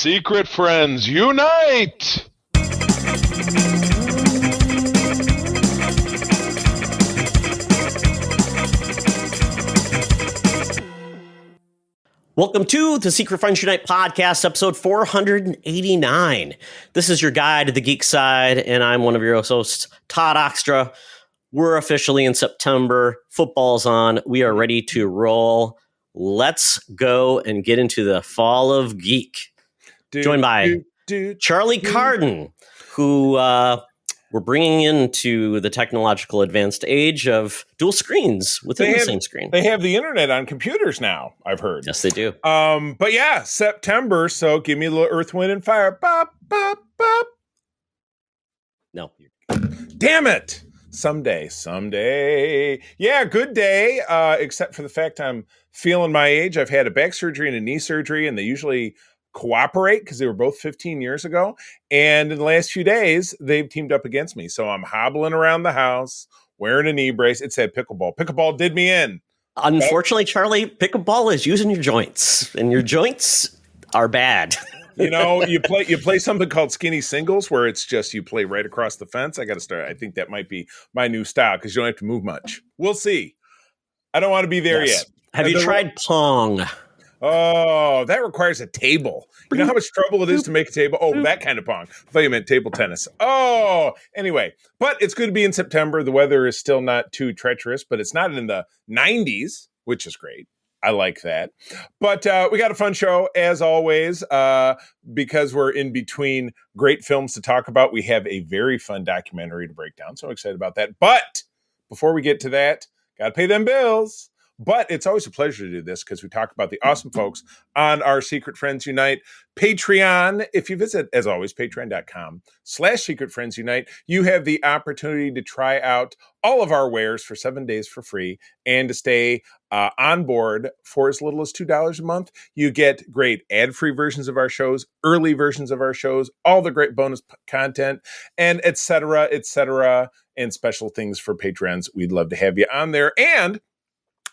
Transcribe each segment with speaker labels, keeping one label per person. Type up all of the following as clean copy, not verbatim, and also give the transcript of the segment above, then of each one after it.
Speaker 1: Secret friends, unite!
Speaker 2: Welcome to the Secret Friends Unite podcast, episode 489. This is your guide to the geek side, and I'm one of your hosts, Todd Oxtra. We're officially in September. Football's on. We are ready to roll. Let's go and get into the fall of geek. Joined by Charlie Carden, who we're bringing into the technological advanced age of dual screens within the same screen.
Speaker 3: They have the internet on computers now, I've heard.
Speaker 2: Yes, they do.
Speaker 3: But yeah, September, so give me a little Earth, Wind, and Fire. Bop, bop, bop.
Speaker 2: No.
Speaker 3: Damn it. Someday. Yeah, good day, except for the fact I'm feeling my age. I've had a back surgery and a knee surgery, and they usually cooperate because they were both 15 years ago. And in the last few days, they've teamed up against me. So I'm hobbling around the house, wearing a knee brace. It said pickleball. Pickleball did me in.
Speaker 2: Unfortunately, Charlie, pickleball is using your joints, and your joints are bad.
Speaker 3: You know, you play something called skinny singles, where it's just you play right across the fence. I got to start. I think that might be my new style because you don't have to move much. We'll see. I don't want to be there yet.
Speaker 2: Have you tried Pong?
Speaker 3: Oh, that requires a table. You know how much trouble it is to make a table? Oh, that kind of Pong. I thought you meant table tennis. Oh, anyway. But it's good to be in September. The weather is still not too treacherous, but it's not in the 90s, which is great. I like that. But we got a fun show, as always, because we're in between great films to talk about. We have a very fun documentary to break down, so I'm excited about that. But before we get to that, got to pay them bills. But it's always a pleasure to do this because we talk about the awesome folks on our Secret Friends Unite Patreon. If you visit, as always, patreon.com/Secret Friends Unite, you have the opportunity to try out all of our wares for 7 days for free and to stay on board for as little as $2 a month. You get great ad-free versions of our shows, early versions of our shows, all the great bonus content, and et cetera, and special things for patrons. We'd love to have you on there. And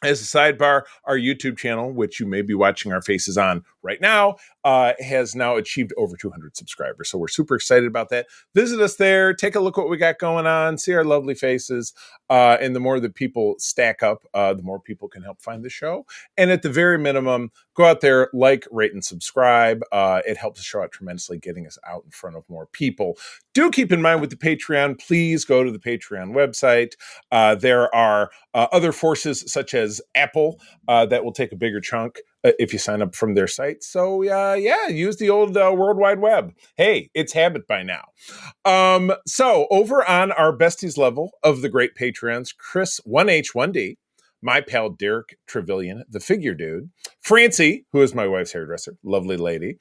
Speaker 3: as a sidebar, our YouTube channel, which you may be watching our faces on right now, has now achieved over 200 subscribers. So we're super excited about that. Visit us there. Take a look what we got going on. See our lovely faces. And the more that people stack up, the more people can help find the show. And at the very minimum, go out there, like, rate, and subscribe. It helps the show out tremendously, getting us out in front of more people. Do keep in mind with the Patreon, please go to the Patreon website. There are other forces such as Apple that will take a bigger chunk if you sign up from their site. So use the old World Wide Web. Hey, it's habit by now. So over on our besties level of the great Patreons, Chris 1H1D, my pal Derek Trevelyan, the figure dude, Francie, who is my wife's hairdresser, lovely lady,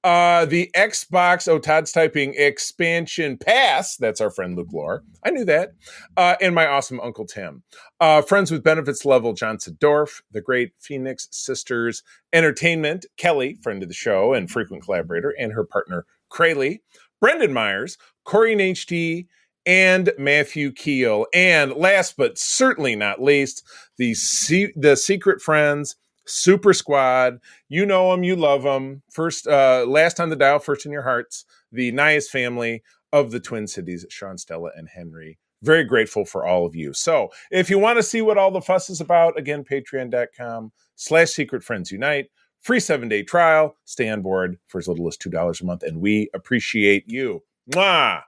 Speaker 3: the Xbox, Todd's typing, expansion pass, that's our friend Luke Lore, I knew that, and my awesome Uncle Tim. Friends with benefits level, John Sedorf, the great Phoenix Sisters Entertainment, Kelly, friend of the show and frequent collaborator, and her partner, Crayley, Brendan Myers, Corey and HD, and Matthew Keel. And last but certainly not least, the Secret Friends Super Squad. You know them, you love them. First, last on the dial, first in your hearts. The Nias family of the Twin Cities, Sean, Stella, and Henry. Very grateful for all of you. So if you want to see what all the fuss is about, again, patreon.com/Secret Friends Unite. Free 7-day trial. Stay on board for as little as $2 a month. And we appreciate you. Mwah!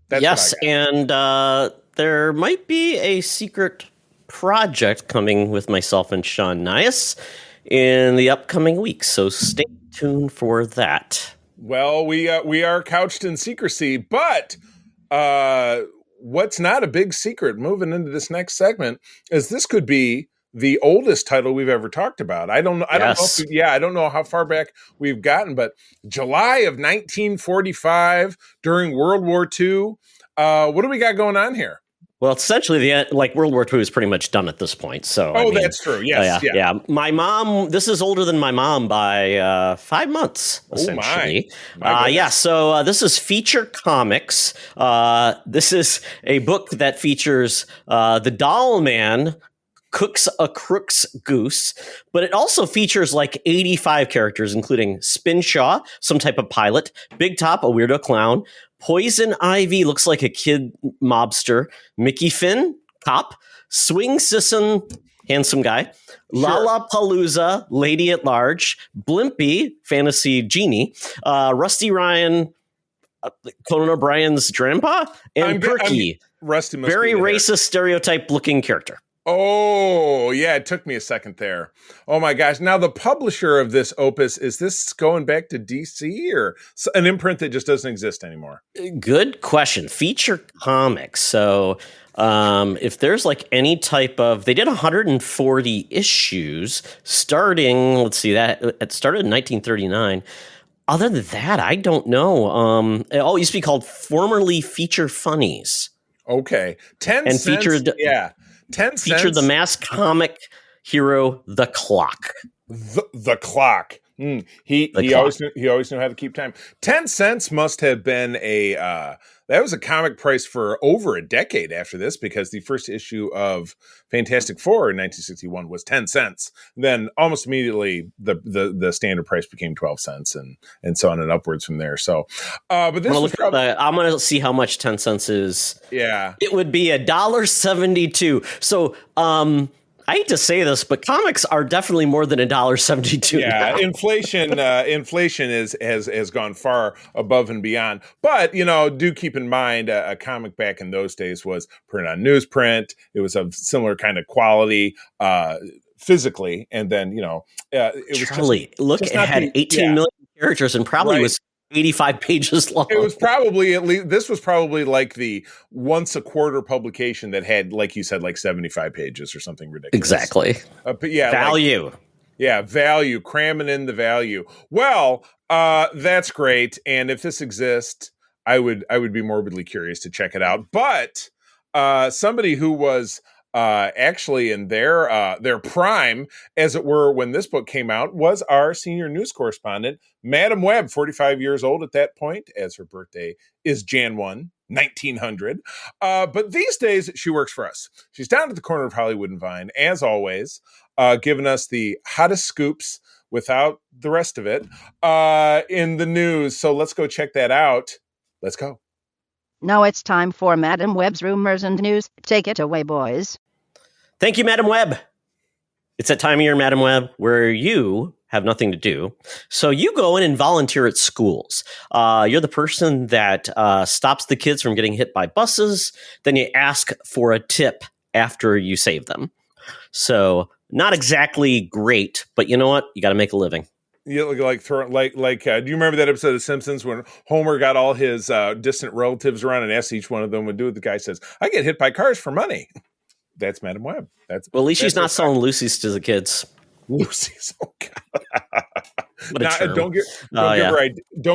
Speaker 2: Yes, and there might be a secret project coming with myself and Sean Nias in the upcoming weeks, so stay tuned for that.
Speaker 3: Well, we are couched in secrecy, but what's not a big secret moving into this next segment is this could be the oldest title we've ever talked about. I don't know how far back we've gotten, but July of 1945 during World War II. What do we got going on here?
Speaker 2: Well, essentially, World War II is pretty much done at this point. So,
Speaker 3: that's true. Yes,
Speaker 2: yeah. My mom. This is older than my mom by 5 months. Essentially, So this is Feature Comics. This is a book that features the Doll Man cooks a Crook's goose, but it also features like 85 characters, including Spinshaw, some type of pilot, Big Top, a weirdo clown, Poison Ivy looks like a kid mobster, Mickey Finn, cop, Swing Sisson, handsome guy, Lollapalooza, lady at large, Blimpy, fantasy genie, Rusty Ryan, Conan O'Brien's grandpa, and Perky,
Speaker 3: Rusty must
Speaker 2: very
Speaker 3: be there.
Speaker 2: racist stereotype looking character.
Speaker 3: Oh, yeah, it took me a second there. Oh my gosh. Now the publisher of this opus, is this going back to DC or an imprint that just doesn't exist anymore?
Speaker 2: Good question. Feature Comics. So if there's like any type of, they did 140 issues starting, let's see, that it started in 1939. Other than that, I don't know. It used to be called formerly Feature Funnies.
Speaker 3: Okay. 10
Speaker 2: and
Speaker 3: cents.
Speaker 2: Featured,
Speaker 3: 10
Speaker 2: featured
Speaker 3: cents.
Speaker 2: the mass comic hero, The Clock.
Speaker 3: The Clock. He always knew how to keep time. 10 cents must have been that was a comic price for over a decade after this, because the first issue of Fantastic Four in 1961 was 10 cents. Then almost immediately the standard price became 12 cents and so on and upwards from there. So, but this was
Speaker 2: I'm going to see how much 10 cents is.
Speaker 3: Yeah.
Speaker 2: It would be $1.72. So, I hate to say this, but comics are definitely more than $1.72.
Speaker 3: Yeah,
Speaker 2: now.
Speaker 3: inflation has gone far above and beyond. But do keep in mind a comic back in those days was printed on newsprint. It was of similar kind of quality physically, and then it was
Speaker 2: Charlie. It had 18 million characters and probably was 85 pages long.
Speaker 3: It was probably this was probably like the once a quarter publication that had, like you said, like 75 pages or something ridiculous.
Speaker 2: Exactly.
Speaker 3: But yeah,
Speaker 2: value.
Speaker 3: Value, cramming in the value. Well, that's great. And if this exists, I would be morbidly curious to check it out. But somebody who was actually in their prime, as it were, when this book came out, was our senior news correspondent, Madam Webb, 45 years old at that point, as her birthday is Jan 1, 1900. But these days, she works for us. She's down at the corner of Hollywood and Vine, as always, giving us the hottest scoops without the rest of it in the news. So let's go check that out. Let's go.
Speaker 4: Now it's time for Madam Webb's Rumors and News. Take it away, boys.
Speaker 2: Thank you, Madam Webb. It's that time of year, Madam Webb, where you have nothing to do. So you go in and volunteer at schools. You're the person that stops the kids from getting hit by buses. Then you ask for a tip after you save them. So not exactly great, but you know what? You got to make a living.
Speaker 3: You look like do you remember that episode of Simpsons when Homer got all his distant relatives around and asked each one of them what to do with? The guy says, "I get hit by cars for money." That's Madam Webb.
Speaker 2: Well, at least she's not selling Lucy's to the kids.
Speaker 3: Lucy's, oh God.
Speaker 2: What a term.
Speaker 3: Don't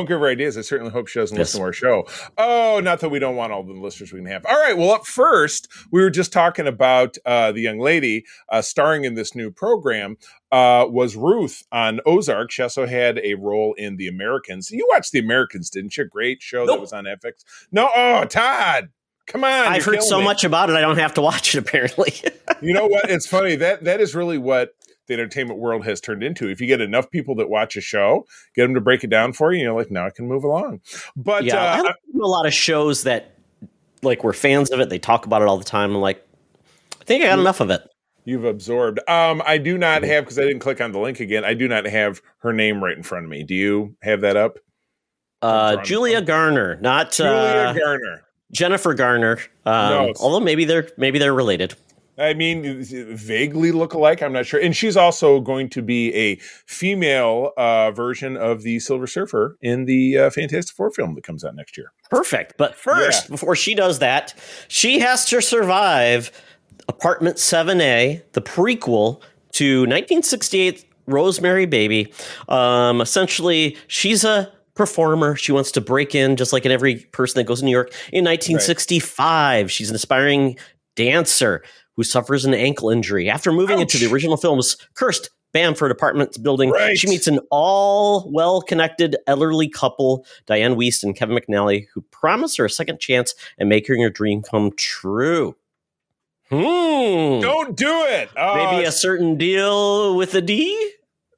Speaker 3: give her ideas. I certainly hope she doesn't listen to our show. Oh, not that we don't want all the listeners we can have. All right. Well, up first, we were just talking about the young lady starring in this new program was Ruth on Ozark. She also had a role in The Americans. You watched The Americans, didn't you? Great show that was on FX. No. Oh, Todd. Come on.
Speaker 2: I've heard so much about it, I don't have to watch it, apparently.
Speaker 3: You know what? It's funny. That is really what the entertainment world has turned into. If you get enough people that watch a show, get them to break it down for you, you're like, now I can move along. But
Speaker 2: I know a lot of shows that like we're fans of it. They talk about it all the time. I'm like, I think I got enough of it.
Speaker 3: You've absorbed. I do not have, because I didn't click on the link again, I do not have her name right in front of me. Do you have that up?
Speaker 2: Julia Garner, not
Speaker 3: Julia Garner.
Speaker 2: Jennifer Garner. No, although maybe they're related.
Speaker 3: I mean, vaguely look alike. I'm not sure. And she's also going to be a female version of the Silver Surfer in the Fantastic Four film that comes out next year.
Speaker 2: Perfect. But first, before she does that, she has to survive Apartment 7A, the prequel to 1968 Rosemary Baby. Essentially, she's a performer. She wants to break in, just like in every person that goes to New York. In 1965, she's an aspiring dancer who suffers an ankle injury. After moving into the original film's cursed Bamford Apartments building, she meets an all well-connected elderly couple, Diane Wiest and Kevin McNally, who promise her a second chance and making her dream come true.
Speaker 3: Don't do it.
Speaker 2: Maybe a certain deal with a D?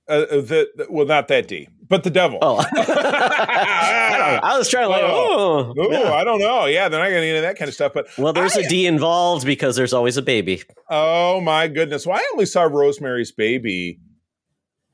Speaker 3: Well, not that D, but the devil.
Speaker 2: Oh, I don't know. I was trying to
Speaker 3: I don't know. Yeah, they're not getting into that kind of stuff. But
Speaker 2: there's a D involved because there's always a baby.
Speaker 3: Oh my goodness! Well, I only saw Rosemary's Baby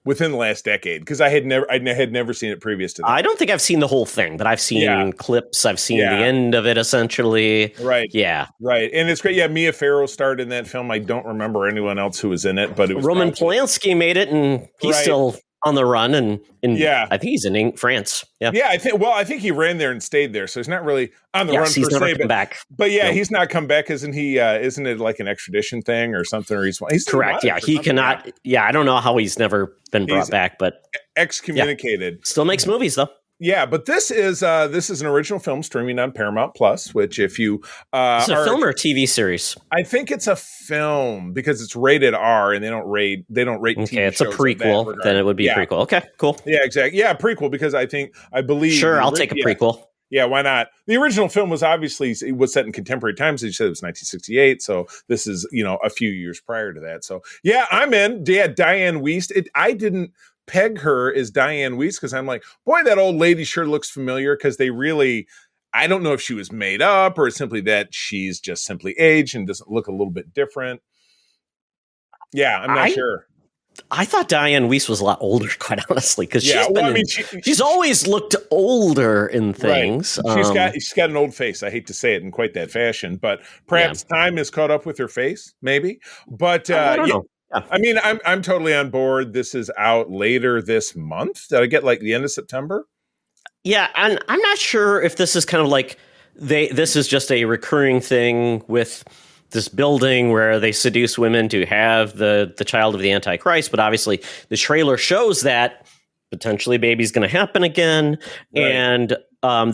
Speaker 3: within the last decade because I had never seen it previous to that.
Speaker 2: I don't think I've seen the whole thing, but I've seen clips. I've seen the end of it, essentially.
Speaker 3: Right.
Speaker 2: Yeah.
Speaker 3: Right. And it's great. Yeah, Mia Farrow starred in that film. I don't remember anyone else who was in it, but it was
Speaker 2: Roman Polanski made it, and he's still on the run, and I think he's in France. Yeah.
Speaker 3: Yeah, I think he ran there and stayed there, so he's not really on the run
Speaker 2: he's
Speaker 3: per
Speaker 2: never
Speaker 3: se.
Speaker 2: Come back.
Speaker 3: But he's not come back, isn't he? Isn't it like an extradition thing or something? Or he's
Speaker 2: correct. Yeah, he cannot. Yeah, I don't know how he's never been brought back, but
Speaker 3: excommunicated.
Speaker 2: Still makes movies though.
Speaker 3: Yeah, but this is an original film streaming on Paramount Plus. Which, if you
Speaker 2: it's a film or a TV series?
Speaker 3: I think it's a film because it's rated R, and they don't rate. Okay, TV
Speaker 2: it's a prequel. Then it would be a prequel. Okay, cool.
Speaker 3: Yeah, exactly. Yeah, prequel because I believe.
Speaker 2: Sure, I'll take a prequel.
Speaker 3: Yeah, why not? The original film was obviously set in contemporary times. You said it was 1968, so this is a few years prior to that. So yeah, I'm in. Yeah, Diane Wiest. I didn't peg her as Diane Wiest because I'm like, boy, that old lady sure looks familiar. Because I don't know if she was made up or simply that she's just simply aged and doesn't look a little bit different. Yeah, I'm not sure.
Speaker 2: I thought Diane Wiest was a lot older, quite honestly, because she's always looked older in things.
Speaker 3: Right. She's got an old face. I hate to say it in quite that fashion, but perhaps time has caught up with her face, maybe. But
Speaker 2: I don't know. Yeah.
Speaker 3: I mean, I'm totally on board. This is out later this month. Did I get like the end of September?
Speaker 2: Yeah, and I'm not sure if this is kind of like this is just a recurring thing with this building where they seduce women to have the child of the Antichrist, but obviously the trailer shows that potentially baby's going to happen again. Right. And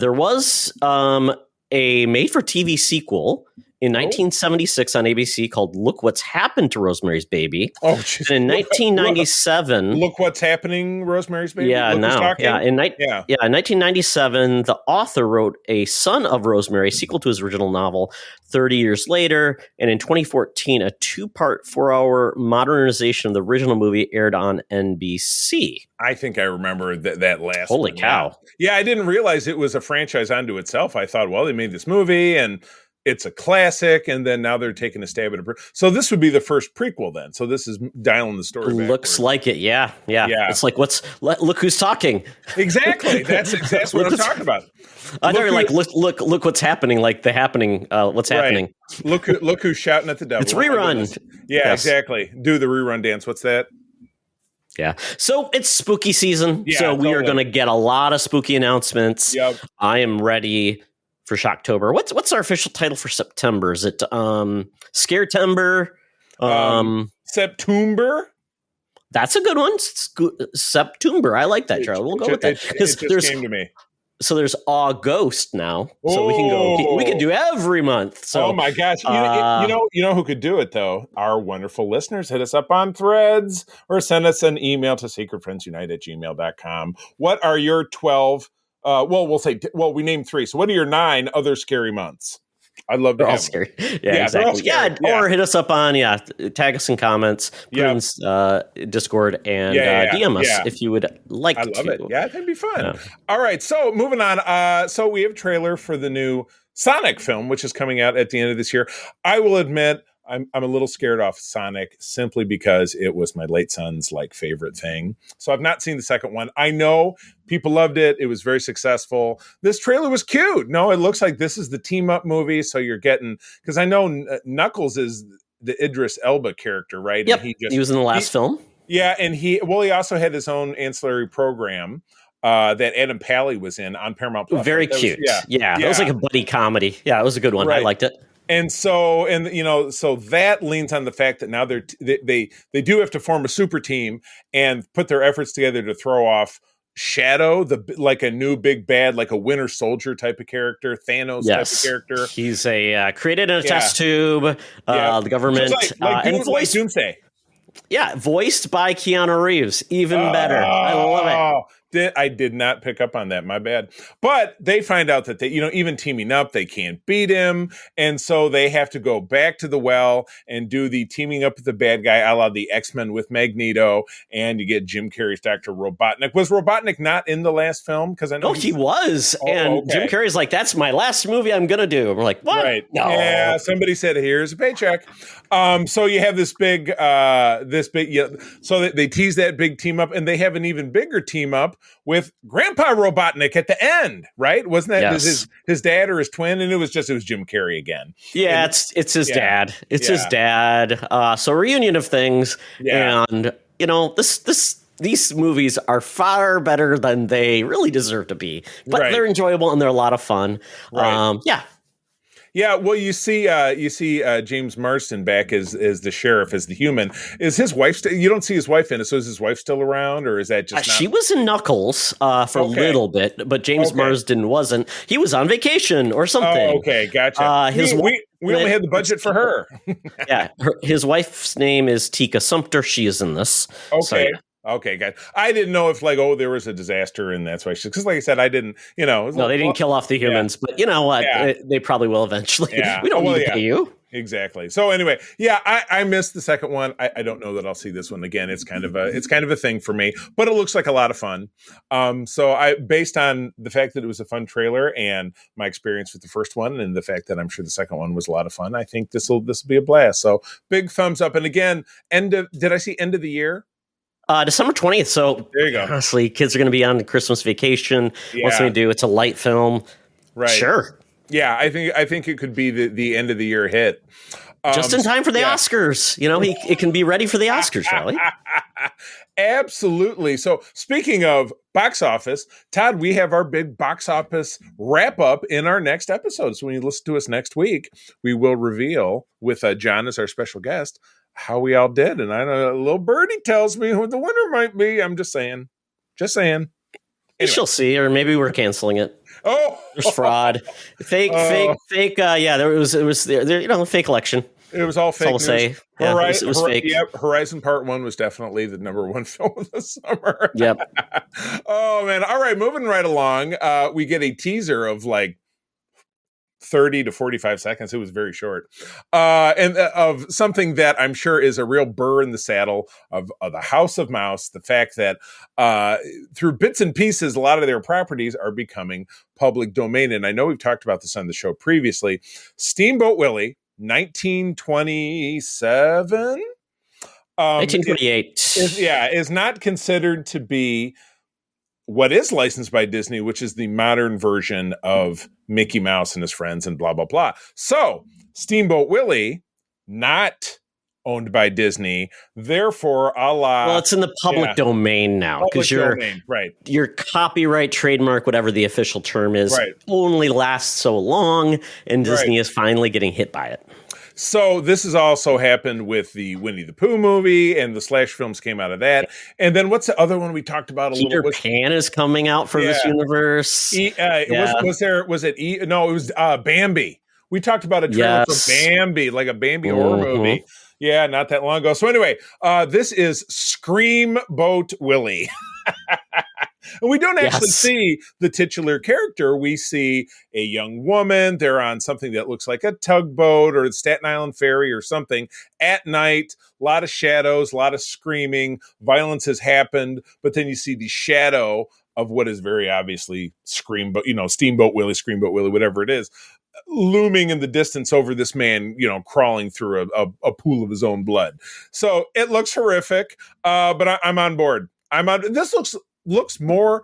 Speaker 2: there was a made-for-TV sequel in 1976 on ABC called Look What's Happened to Rosemary's Baby.
Speaker 3: Oh, geez.
Speaker 2: And in 1997...
Speaker 3: Look What's Happening, Rosemary's Baby?
Speaker 2: Yeah, in 1997, the author wrote a Son of Rosemary, sequel to his original novel, 30 years later. And in 2014, a two-part, 4-hour modernization of the original movie aired on NBC.
Speaker 3: I think I remember that last
Speaker 2: Holy cow.
Speaker 3: Yeah, I didn't realize it was a franchise unto itself. I thought, well, they made this movie, and it's a classic, and then now they're taking a stab at it. So this would be the first prequel then. So this is dialing the story back.
Speaker 2: Looks like it, yeah. It's like, look who's talking.
Speaker 3: Exactly. That's what I'm talking about.
Speaker 2: I know you're like, look what's happening, like the happening, what's happening.
Speaker 3: Look who's shouting at the devil.
Speaker 2: It's rerun.
Speaker 3: Yeah, yes. Exactly. Do the rerun dance. What's that?
Speaker 2: Yeah. So it's spooky season. Yeah, so we are going to get a lot of spooky announcements.
Speaker 3: Yep.
Speaker 2: I am ready for Shocktober. What's our official title for September? Is it Scaretember?
Speaker 3: September?
Speaker 2: That's a good one. September. I like that, Charlie. We'll go with that.
Speaker 3: It just came to me.
Speaker 2: So there's August now. So we can go. We can do every month. So,
Speaker 3: oh my gosh! You know who could do it though? Our wonderful listeners. Hit us up on Threads or send us an email to secretfriendsunite@gmail.com. What are your 12? We named 3. So what are your 9 other scary months? I'd love to have
Speaker 2: scary. Yeah, exactly. Yeah, or hit us up on, tag us in comments, Discord, and DM us if you would like to.
Speaker 3: I love it. Yeah, that'd be fun. Yeah. All right, so moving on. So we have a trailer for the new Sonic film, which is coming out at the end of this year. I will admit, I'm a little scared off Sonic simply because it was my late son's favorite thing. So I've not seen the second one. I know people loved it. It was very successful. This trailer was cute. No, it looks like this is the team up movie. So you're getting, because I know Knuckles is the Idris Elba character, right?
Speaker 2: Yep. And he was in the last film.
Speaker 3: Yeah. And he also had his own ancillary program that Adam Pally was in on Paramount Plus.
Speaker 2: Very cute. It was like a buddy comedy. Yeah, it was a good one. Right. I liked it.
Speaker 3: And so that leans on the fact that now they do have to form a super team and put their efforts together to throw off Shadow, like a new big bad, like a Winter Soldier type of character, Thanos type of character.
Speaker 2: He's created in a test tube. The government
Speaker 3: and voiced.
Speaker 2: Yeah, voiced by Keanu Reeves. Even better. I love it.
Speaker 3: I did not pick up on that. My bad. But they find out that they, even teaming up, they can't beat him. And so they have to go back to the well and do the teaming up with the bad guy, a la the X-Men with Magneto. And you get Jim Carrey's Dr. Robotnik. Was Robotnik not in the last film? Because I know
Speaker 2: he was. And Jim Carrey's like, that's my last movie I'm going to do. And we're like, what?
Speaker 3: Right.
Speaker 2: No.
Speaker 3: Yeah. Somebody said, here's a paycheck. So you have this big, so they tease that big team up, and they have an even bigger team up with Grandpa Robotnik at the end, right? Wasn't that his dad or his twin? And it was Jim Carrey again.
Speaker 2: Yeah, it's his dad. It's his dad. So reunion of things. Yeah. And these movies are far better than they really deserve to be, but they're enjoyable and they're a lot of fun.
Speaker 3: Right. Yeah, well, you see James Marsden back as the sheriff, as the human. Is his wife? You don't see his wife in it. So is his wife still around, or is that just?
Speaker 2: She was in Knuckles for a little bit, but James Marsden wasn't. He was on vacation or something.
Speaker 3: Oh, okay, gotcha. We only had the budget for her.
Speaker 2: His wife's name is Tika Sumpter. She is in this.
Speaker 3: Okay.
Speaker 2: So, yeah.
Speaker 3: Okay, guys. I didn't know if there was a disaster and that's why because like I said, I didn't, No,
Speaker 2: they didn't kill off the humans, but you know what? Yeah. They probably will eventually. Yeah. We don't need to pay you.
Speaker 3: Exactly. So anyway, I missed the second one. I don't know that I'll see this one again. It's kind of a thing for me, but it looks like a lot of fun. So based on the fact that it was a fun trailer and my experience with the first one and the fact that I'm sure the second one was a lot of fun, I think this will be a blast. So big thumbs up. And again, did I see end of the year?
Speaker 2: December 20th. So
Speaker 3: there you go.
Speaker 2: Honestly, kids are going to be on Christmas vacation. Yeah. What's going to do? It's a light film.
Speaker 3: Right.
Speaker 2: Sure.
Speaker 3: Yeah, I think it could be the end of the year hit.
Speaker 2: Just in time for the Oscars. It can be ready for the Oscars, shall we?
Speaker 3: Absolutely. So speaking of box office, Todd, we have our big box office wrap up in our next episode. So when you listen to us next week, we will reveal with John as our special guest how we all did. And I know a little birdie tells me who the winner might be. I'm just saying. Anyway.
Speaker 2: You shall see, or maybe we're canceling it.
Speaker 3: Oh,
Speaker 2: there's fraud, fake. There was fake election.
Speaker 3: It was all fake.
Speaker 2: That's all I'll say. Yeah, it was fake.
Speaker 3: Yep. Horizon Part 1 was definitely the number one film of the summer.
Speaker 2: Yep.
Speaker 3: Oh man. All right. Moving right along. We get a teaser of 30 to 45 seconds. It was very short. And of something that I'm sure is a real burr in the saddle of the House of Mouse. The fact that through bits and pieces, a lot of their properties are becoming public domain. And I know we've talked about this on the show previously. Steamboat Willie, 1927?
Speaker 2: 1928.
Speaker 3: Is not considered to be what is licensed by Disney, which is the modern version of Mickey Mouse and his friends and blah, blah, blah. So Steamboat Willie, not owned by Disney, therefore
Speaker 2: well, it's in the public domain now because your copyright, trademark, whatever the official term is, only lasts so long, and Disney is finally getting hit by it.
Speaker 3: So this has also happened with the Winnie the Pooh movie, and the Slash films came out of that. And then what's the other one we talked about?
Speaker 2: Peter Pan is coming out for this universe.
Speaker 3: Was it? No, it was Bambi. We talked about a trailer for Bambi, like a Bambi horror movie. Yeah, not that long ago. So anyway, this is Screamboat Willie. And we don't actually see the titular character. We see a young woman. They're on something that looks like a tugboat or the Staten Island Ferry or something at night. A lot of shadows, a lot of screaming. Violence has happened. But then you see the shadow of what is very obviously Steamboat Willie, whatever it is, looming in the distance over this man, crawling through a pool of his own blood. So it looks horrific, but I'm on board. This looks more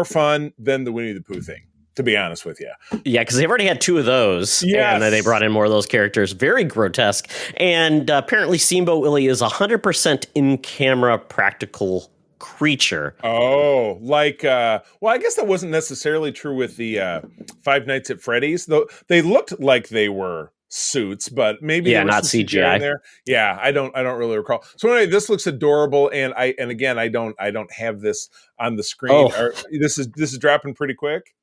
Speaker 3: fun than the Winnie the Pooh thing, to be honest with you. Yeah,
Speaker 2: because they've already had two of those. Yes. And then they brought in more of those characters. Very grotesque. And apparently Steamboat Willie is 100% in-camera practical creature.
Speaker 3: Oh, I guess that wasn't necessarily true with the Five Nights at Freddy's, though they looked like they were suits, but maybe
Speaker 2: not CGI
Speaker 3: in there. Yeah, I don't really recall. So anyway, this looks adorable, and again I don't have this on the screen. This is dropping pretty quick.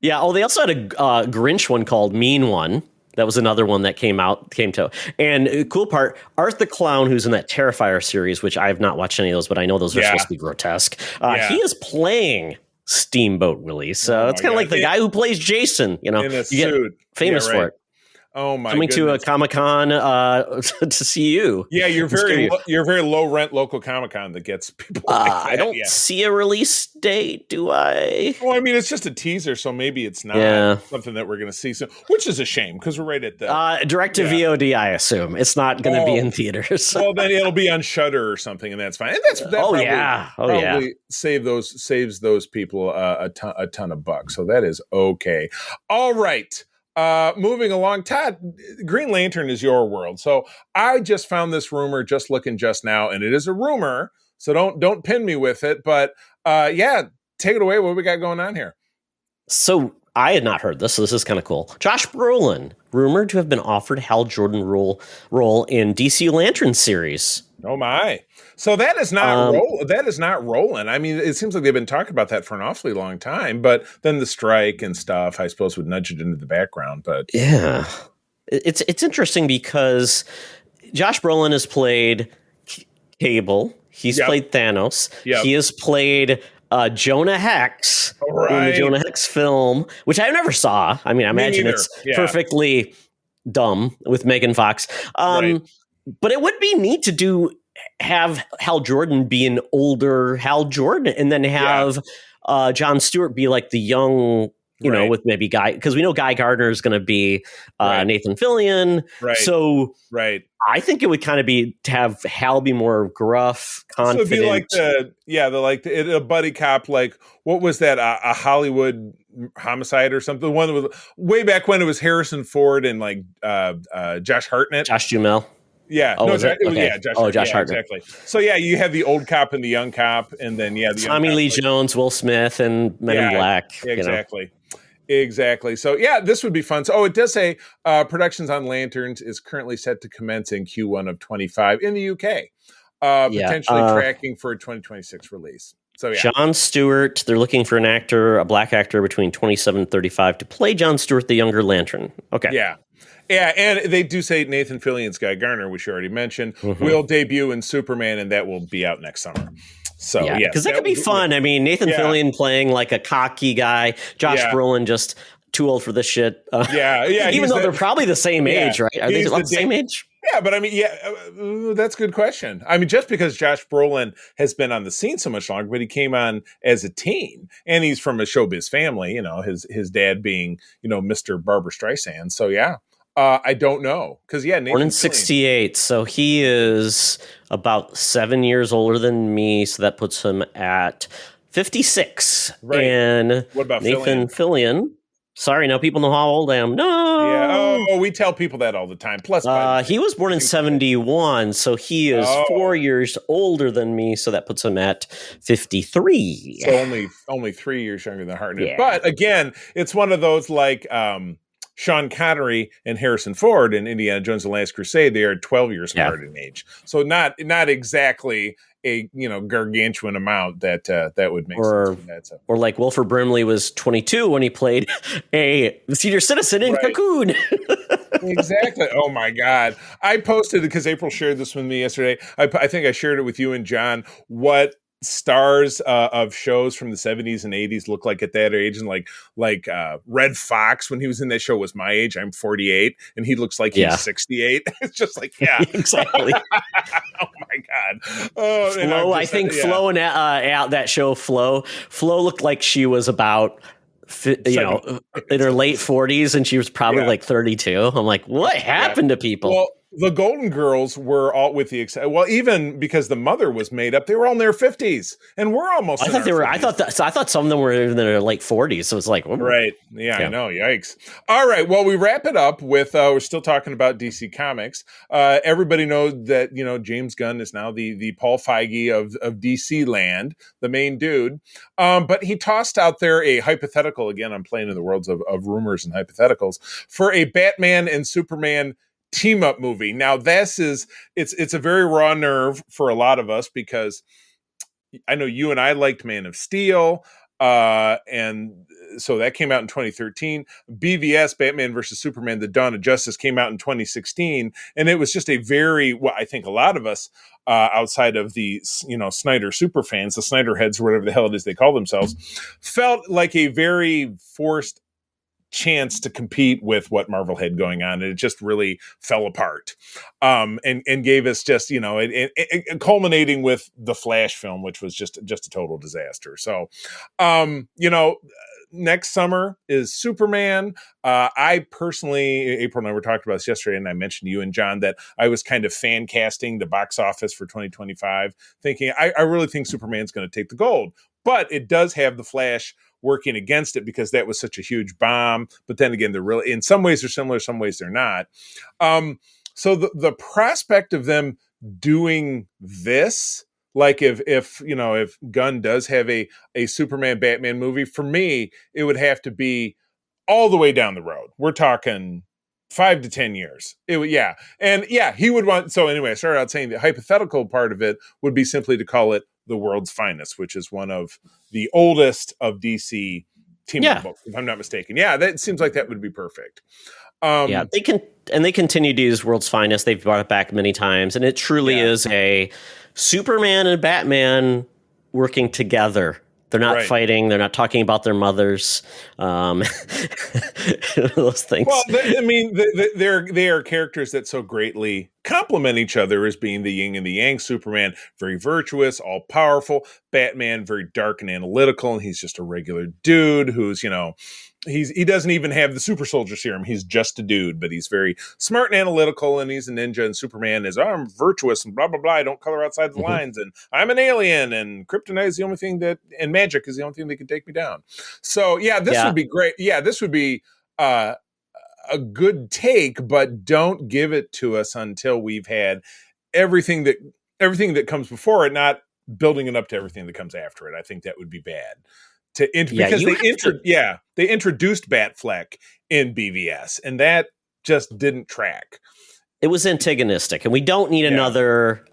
Speaker 2: Yeah. Oh, they also had a Grinch one called Mean One. That was another one that came to. And cool part, Art the Clown, who's in that Terrifier series, which I have not watched any of those, but I know those are supposed to be grotesque. He is playing Steamboat Willie. So it's kind of like the guy who plays Jason, in
Speaker 3: a suit.
Speaker 2: Famous for it.
Speaker 3: Oh my!
Speaker 2: Coming to a Comic-Con to see you.
Speaker 3: Yeah, you're very low rent local Comic-Con that gets people.
Speaker 2: I don't see a release date, do I?
Speaker 3: Well, I mean, it's just a teaser, so maybe it's not something that we're going to see soon, which is a shame because we're right at the
Speaker 2: direct to VOD. I assume it's not going to be in theaters.
Speaker 3: Well, then it'll be on Shudder or something, and that's fine. And probably saves those people a ton of bucks. So that is okay. All right. Moving along, Todd, Green Lantern is your world. So I just found this rumor just now, and it is a rumor, so don't pin me with it. But take it away. What we got going on here?
Speaker 2: So I had not heard this, so this is kind of cool. Josh Brolin, rumored to have been offered Hal Jordan role in DC Lantern series.
Speaker 3: Oh my! So that is not rolling. I mean, it seems like they've been talking about that for an awfully long time. But then the strike and stuff, I suppose, would nudge it into the background. But
Speaker 2: yeah, it's interesting because Josh Brolin has played Cable. He's played Thanos. Yep. He has played Jonah Hex in the Jonah Hex film, which I never saw. I mean, I imagine it's perfectly dumb with Megan Fox. But it would be neat to have Hal Jordan be an older Hal Jordan, and then have Jon Stewart be like the young, with maybe Guy, because we know Guy Gardner is going to be Nathan Fillion. Right. So I think it would kind of be to have Hal be more gruff, confident. So it'd be like a buddy cop. Like, what was that? A Hollywood Homicide or something? The one that was way back when it was Harrison Ford and like Josh Hartnett, Josh Duhamel.
Speaker 3: Yeah,
Speaker 2: Josh
Speaker 3: Hartnett.
Speaker 2: Hartnett.
Speaker 3: Exactly. So you have the old cop and the young cop, and then the
Speaker 2: Tommy Lee Jones, Will Smith, and Men in Black.
Speaker 3: Exactly. So this would be fun. So it does say productions on Lanterns is currently set to commence in Q1 of 25 in the UK, potentially tracking for a 2026 release. So
Speaker 2: Jon Stewart, they're looking for a black actor between 27 and 35 to play Jon Stewart, the younger Lantern. Okay.
Speaker 3: Yeah, and they do say Nathan Fillion's Guy Garner, which you already mentioned, will debut in Superman, and that will be out next summer. So,
Speaker 2: because that could be fun. I mean, Nathan Fillion playing like a cocky guy, Josh Brolin just too old for this shit. Even though they're probably the same age, right? Are they about the same age?
Speaker 3: Yeah, but I mean, that's a good question. I mean, just because Josh Brolin has been on the scene so much longer, but he came on as a teen, and he's from a showbiz family, his dad being, Mr. Barbra Streisand. So, I don't know. Because, Nathan
Speaker 2: born in 68, so he is about 7 years older than me, so that puts him at 56.
Speaker 3: Right.
Speaker 2: And
Speaker 3: what about
Speaker 2: Nathan Fillion? Sorry, now people know how old I am. No.
Speaker 3: Yeah. Oh, we tell people that all the time. Plus,
Speaker 2: he was born in 71, so he is 4 years older than me, so that puts him at 53.
Speaker 3: So only 3 years younger than Hartnett. Yeah. But again, it's one of those like Sean Connery and Harrison Ford in Indiana Jones and the Last Crusade. They are 12 years apart in age, so not exactly a gargantuan amount that would make sense.
Speaker 2: Or like Wilford Brimley was 22 when he played a senior citizen in Cocoon.
Speaker 3: Exactly. Oh my God! I posted it because April shared this with me yesterday. I think I shared it with you and John. What stars of shows from the 70s and 80s look like at that age, and like Red Fox when he was in that show was my age. I'm 48 and he looks like he's 68. It's just like exactly. Oh my God.
Speaker 2: Flo, I think Flo and out that show Flo looked like she was about in her late 40s, and she was probably like 32. I'm like, what happened to people?
Speaker 3: Well, the Golden Girls were all even because the mother was made up, they were all in their 50s, and we're almost. I
Speaker 2: thought some of them were in their late 40s. So it's like,
Speaker 3: right, I know, yikes. All right, well, we wrap it up with we're still talking about DC Comics. Everybody knows that James Gunn is now the Paul Feige of DC land, the main dude. But he tossed out there a hypothetical. Again, I'm playing in the worlds of rumors and hypotheticals for a Batman and Superman team up movie. Now it's a very raw nerve for a lot of us because I know you and I liked Man of Steel. And so that came out in 2013. BVS, Batman versus Superman, The Dawn of Justice, came out in 2016. And it was just a very, well, I think a lot of us, outside of the, Snyder super fans, the Snyder heads, or whatever the hell it is they call themselves, felt like a very forced chance to compete with what Marvel had going on, and it just really fell apart. And gave us just, it culminating with the Flash film, which was just a total disaster. So, next summer is Superman. I personally, April and I were talking about this yesterday, and I mentioned to you and John that I was kind of fan casting the box office for 2025, thinking I really think Superman's going to take the gold, but it does have the Flash working against it because that was such a huge bomb. But then again, they're really, in some ways they're similar, some ways they're not. So the prospect of them doing this, like if Gunn does have a Superman Batman movie, for me, it would have to be all the way down the road. We're talking 5 to 10 years. He would want. So anyway, I started out saying the hypothetical part of it would be simply to call it The World's Finest, which is one of the oldest of DC team-up books, if I'm not mistaken. Yeah, that seems like that would be perfect.
Speaker 2: They continue to use World's Finest. They've brought it back many times, and it truly is a Superman and Batman working together. They're not fighting. They're not talking about their mothers. Those things.
Speaker 3: Well, they are characters that so greatly complement each other as being the yin and the yang. Superman, very virtuous, all powerful. Batman, very dark and analytical, and he's just a regular dude who's, he doesn't even have the super soldier serum. He's just a dude, but he's very smart and analytical, and he's a ninja. And Superman is, I'm virtuous and blah, blah, blah. I don't color outside the lines, and I'm an alien, and kryptonite is the only thing and magic is the only thing that can take me down. So this would be great. Yeah, this would be a good take, but don't give it to us until we've had everything that comes before it, not building it up to everything that comes after it. I think that would be bad. Because they introduced Batfleck in BVS, and that just didn't track.
Speaker 2: It was antagonistic, and we don't need another,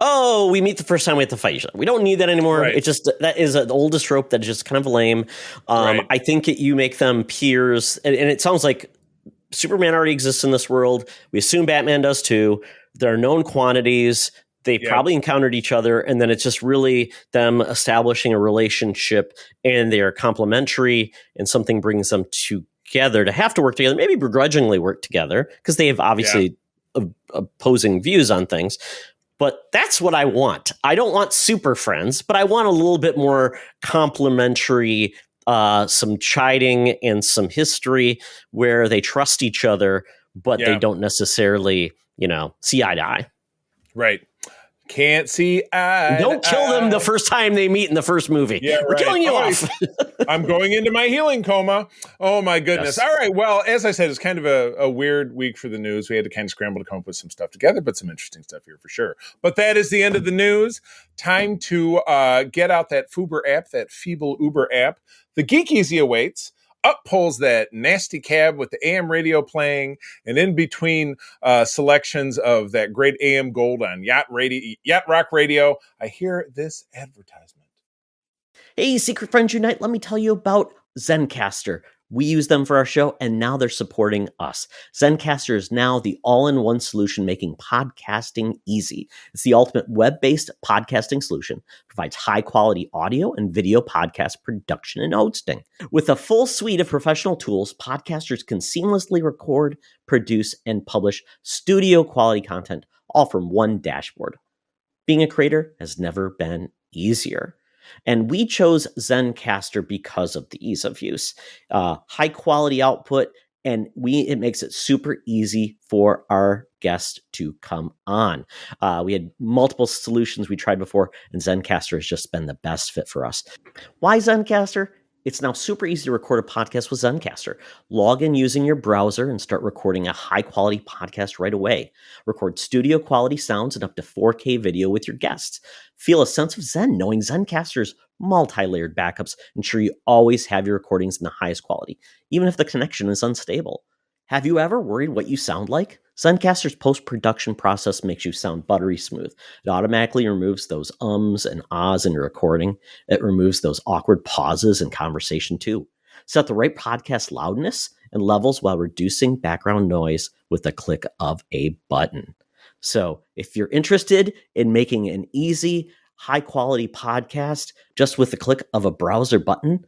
Speaker 2: we meet the first time we have to fight each other. We don't need that anymore. Right. It's just, that is the oldest trope that is just kind of lame. I think you make them peers, and it sounds like Superman already exists in this world. We assume Batman does too. There are known quantities. They probably encountered each other, and then it's just really them establishing a relationship, and they are complementary, and something brings them together to have to work together, maybe begrudgingly work together, because they have obviously opposing views on things. But that's what I want. I don't want super friends, but I want a little bit more complementary, some chiding and some history where they trust each other, but they don't necessarily, see eye to eye.
Speaker 3: Right. Can't see eye.
Speaker 2: Don't kill them the first time they meet in the first movie. Yeah, we're killing you off.
Speaker 3: I'm going into my healing coma. Oh my goodness. Yes. All right. Well, as I said, it's kind of a weird week for the news. We had to kind of scramble to come up with some stuff together, but some interesting stuff here for sure. But that is the end of the news. Time to get out that Fuber app, that feeble Uber app. The Geek Easy awaits. Up pulls that nasty cab with the AM radio playing, and in between selections of that great AM gold on Yacht Rock Radio, I hear this advertisement.
Speaker 2: Hey, Secret Friends Unite, let me tell you about Zencastr. We use them for our show, and now they're supporting us. Zencastr is now the all-in-one solution making podcasting easy. It's the ultimate web-based podcasting solution. Provides high-quality audio and video podcast production and hosting. With a full suite of professional tools, podcasters can seamlessly record, produce, and publish studio-quality content, all from one dashboard. Being a creator has never been easier. And we chose Zencastr because of the ease of use, high quality output, and it makes it super easy for our guests to come on. We had multiple solutions we tried before, and Zencastr has just been the best fit for us. Why Zencastr? It's now super easy to record a podcast with Zencastr. Log in using your browser and start recording a high-quality podcast right away. Record studio-quality sounds and up to 4K video with your guests. Feel a sense of zen knowing Zencastr's multi-layered backups ensure you always have your recordings in the highest quality, even if the connection is unstable. Have you ever worried what you sound like? Zencastr's post-production process makes you sound buttery smooth. It automatically removes those ums and ahs in your recording. It removes those awkward pauses in conversation too. Set the right podcast loudness and levels while reducing background noise with the click of a button. So if you're interested in making an easy, high-quality podcast just with the click of a browser button,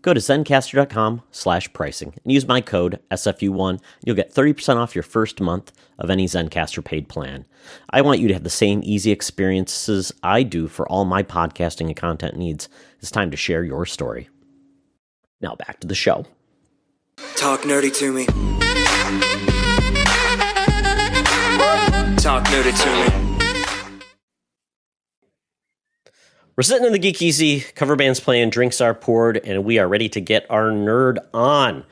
Speaker 2: go to Zencastr.com/pricing and use my code SFU1. You'll get 30% off your first month of any Zencastr paid plan. I want you to have the same easy experiences I do for all my podcasting and content needs. It's time to share your story. Now back to the show.
Speaker 5: Talk nerdy to me. Talk nerdy to me.
Speaker 2: We're sitting in the Geek Easy, cover band's playing, drinks are poured, and we are ready to get our nerd on.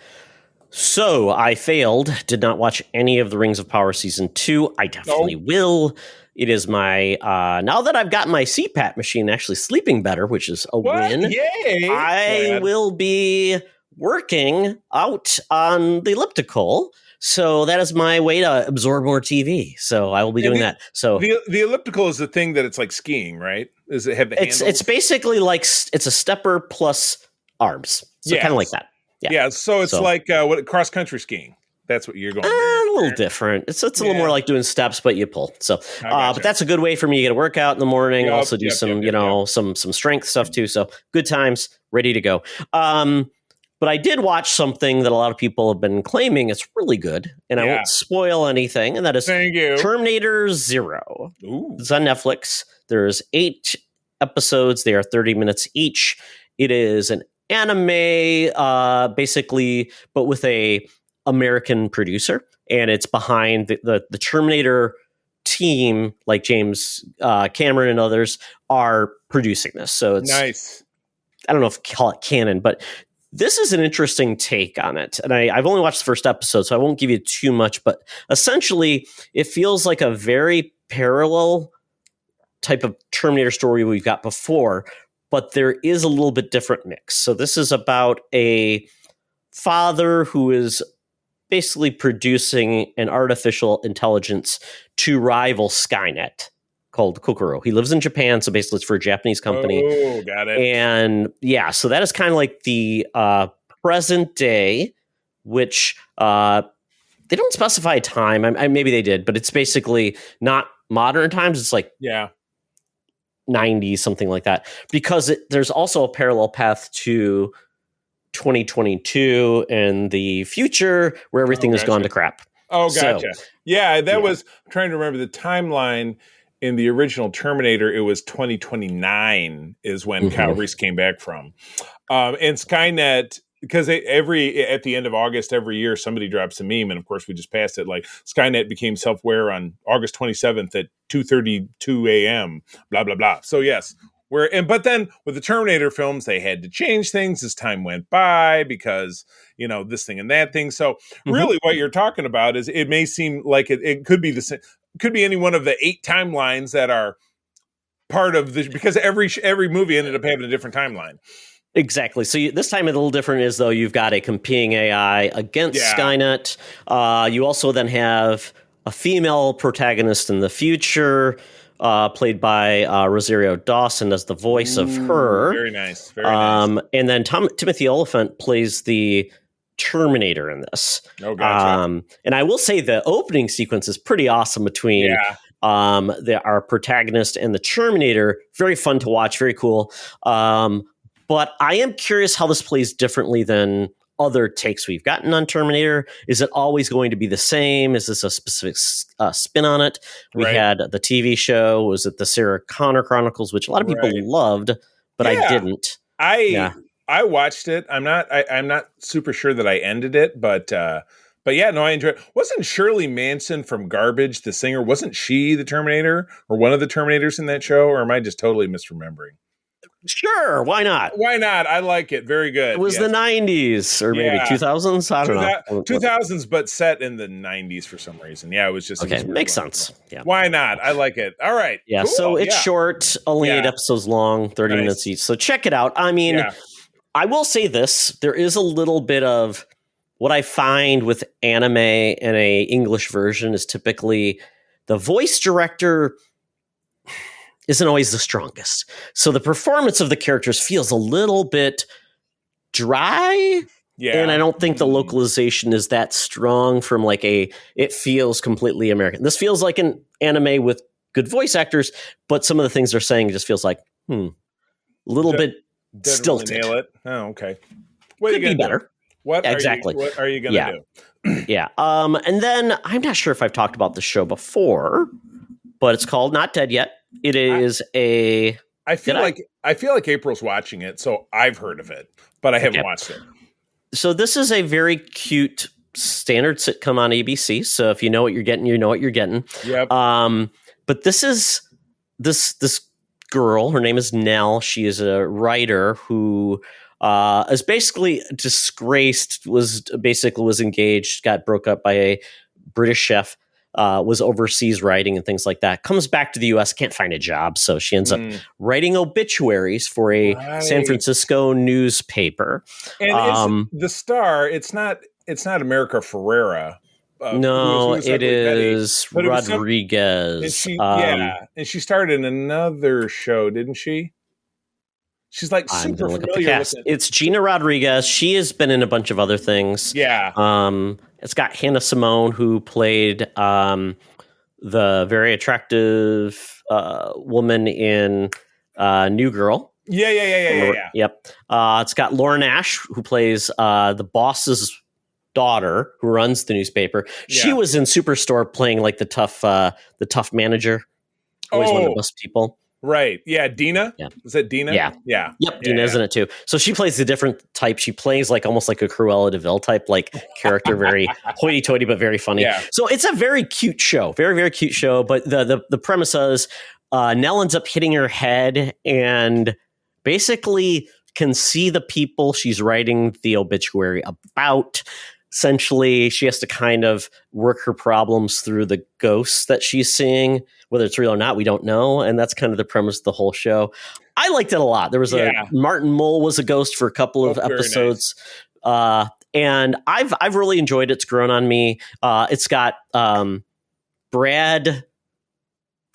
Speaker 2: So, I failed, did not watch any of the Rings of Power Season 2. I definitely will. It is my, now that I've got my CPAP machine actually sleeping better, which is a win,
Speaker 3: Yay!
Speaker 2: I will be working out on the elliptical. So that is my way to absorb more TV. So I will be doing that. So
Speaker 3: the elliptical is the thing that it's like skiing, right? Does it have the handles?
Speaker 2: It's basically like it's a stepper plus arms. So kind of like that.
Speaker 3: Yeah. So it's like what cross country skiing. That's what you're going.
Speaker 2: A little different. It's a little more like doing steps, but you pull. So, but that's a good way for me to get a workout in the morning. Also do some strength stuff too. So good times, ready to go. But I did watch something that a lot of people have been claiming it's really good, and I won't spoil anything, and that is Terminator Zero.
Speaker 3: Ooh.
Speaker 2: It's on Netflix. There's 8 episodes. They are 30 minutes each. It is an anime, basically, but with a American producer, and it's behind the Terminator team, like James Cameron and others are producing this. So it's
Speaker 3: nice.
Speaker 2: I don't know if call it canon, but this is an interesting take on it. And I've only watched the first episode, so I won't give you too much, but essentially it feels like a very parallel type of Terminator story we've got before, but there is a little bit different mix. So this is about a father who is basically producing an artificial intelligence to rival Skynet called Kokoro. He lives in Japan, so basically it's for a Japanese company.
Speaker 3: Oh, got it.
Speaker 2: And so that is kind of like the present day, which they don't specify a time. Maybe they did, but it's basically not modern times. It's like 90s, something like that. Because there's also a parallel path to 2022 and the future where everything has gone to crap.
Speaker 3: Oh, gotcha. So, was I'm trying to remember the timeline. In the original Terminator, it was 2029 is when Kyle Reese came back from. And Skynet, because at the end of August every year, somebody drops a meme, and of course we just passed it, like Skynet became self-aware on August 27th at 2:32 a.m., blah, blah, blah. So yes, but then with the Terminator films, they had to change things as time went by because, this thing and that thing. So really what you're talking about is it may seem like it could be the same. Could be any one of the 8 timelines that are part of this, because every movie ended up having a different timeline.
Speaker 2: Exactly. So this time it's a little different is though you've got a competing AI against Skynet. You also then have a female protagonist in the future, played by Rosario Dawson as the voice of her.
Speaker 3: Very nice. Very nice.
Speaker 2: And then Timothy Olyphant plays the Terminator in this.
Speaker 3: Oh, gotcha.
Speaker 2: And I will say the opening sequence is pretty awesome between our protagonist and the Terminator. Very fun to watch, very cool. But I am curious how this plays differently than other takes we've gotten on Terminator. Is it always going to be the same? Is this a specific spin on it? We had the TV show. Was it the Sarah Connor Chronicles, which a lot of people loved, but I didn't.
Speaker 3: I watched it. I'm not super sure that I ended it, but yeah, no, I enjoyed it. Wasn't Shirley Manson from Garbage, the singer, wasn't she the Terminator or one of the Terminators in that show? Or am I just totally misremembering?
Speaker 2: Sure, why not?
Speaker 3: Why not? I like it. Very good.
Speaker 2: It was the 90s or maybe 2000s. I don't know.
Speaker 3: 2000s, but set in the 90s for some reason. Yeah, it was just
Speaker 2: okay. Makes sense. Yeah.
Speaker 3: Why not? I like it. All right.
Speaker 2: Yeah. Cool. So it's short, only 8 episodes long, 30 minutes each. So check it out. I mean, I will say this: there is a little bit of what I find with anime and a English version is typically the voice director isn't always the strongest. So the performance of the characters feels a little bit dry.
Speaker 3: Yeah.
Speaker 2: And I don't think the localization is that strong from it feels completely American. This feels like an anime with good voice actors, but some of the things they're saying just feels like, a little bit stilted.
Speaker 3: Really nail it. Oh, okay. What
Speaker 2: Could be better.
Speaker 3: What
Speaker 2: Yeah,
Speaker 3: what are you going to do?
Speaker 2: Yeah. And then I'm not sure if I've talked about the show before, but it's called Not Dead Yet. It is
Speaker 3: I feel like April's watching it, so I've heard of it, but I haven't watched it.
Speaker 2: So this is a very cute standard sitcom on ABC. So if you know what you're getting, you know what you're getting.
Speaker 3: Yep.
Speaker 2: But this is this girl. Her name is Nell. She is a writer who is basically disgraced. Was engaged, got broke up by a British chef. Was overseas writing and things like that. Comes back to the U.S., can't find a job, so she ends up writing obituaries for a San Francisco newspaper.
Speaker 3: And the star, it's not America Ferrera.
Speaker 2: No, it is Rodriguez.
Speaker 3: And she starred in another show, didn't she? She's like super familiar with it.
Speaker 2: It's Gina Rodriguez. She has been in a bunch of other things.
Speaker 3: Yeah.
Speaker 2: It's got Hannah Simone, who played the very attractive woman in New Girl.
Speaker 3: Yeah.
Speaker 2: Yep. It's got Lauren Ash, who plays the boss's daughter, who runs the newspaper.
Speaker 3: Yeah.
Speaker 2: She was in Superstore playing like the tough manager. Always one of the best people.
Speaker 3: Right. Yeah. Dina.
Speaker 2: Yeah.
Speaker 3: Is that Dina?
Speaker 2: Yeah.
Speaker 3: Yeah.
Speaker 2: Yep. Dina's in it too. So she plays a different type. She plays almost like a Cruella de Vil type character, very hoity-toity, but very funny.
Speaker 3: Yeah.
Speaker 2: So it's a very cute show, very, very cute show. But the premise is Nell ends up hitting her head and basically can see the people she's writing the obituary about. Essentially, she has to kind of work her problems through the ghosts that she's seeing. Whether it's real or not, we don't know. And that's kind of the premise of the whole show. I liked it a lot. There was Martin Mull was a ghost for a couple of episodes. Nice. And I've really enjoyed it. It's grown on me. It's got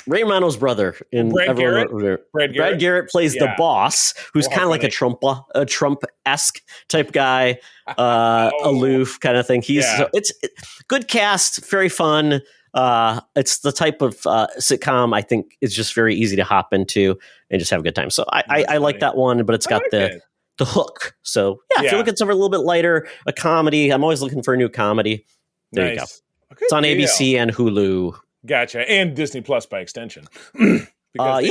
Speaker 2: Ray Romano's brother in
Speaker 3: Brad Garrett.
Speaker 2: Brad Garrett plays the boss, who's kind of like a Trump-esque type guy, aloof kind of thing. It's good cast, very fun. It's the type of sitcom I think is just very easy to hop into and just have a good time. So I like that one, but it's got the hook. So if you're looking for something a little bit lighter, a comedy, I'm always looking for a new comedy. There you go. Okay, it's on ABC and Hulu.
Speaker 3: Gotcha. And Disney Plus by extension.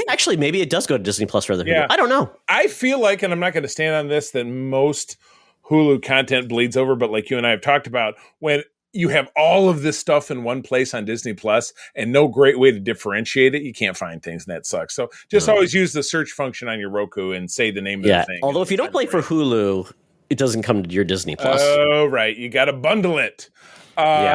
Speaker 2: Actually, maybe it does go to Disney Plus rather than Hulu. I don't know.
Speaker 3: I feel like, and I'm not going to stand on this, that most Hulu content bleeds over, but like you and I have talked about, when you have all of this stuff in one place on Disney Plus and no great way to differentiate it, you can't find things, and that sucks. So just always use the search function on your Roku and say the name of the thing.
Speaker 2: Although if you don't play for Hulu, it doesn't come to your Disney Plus.
Speaker 3: Oh, right. You got to bundle it.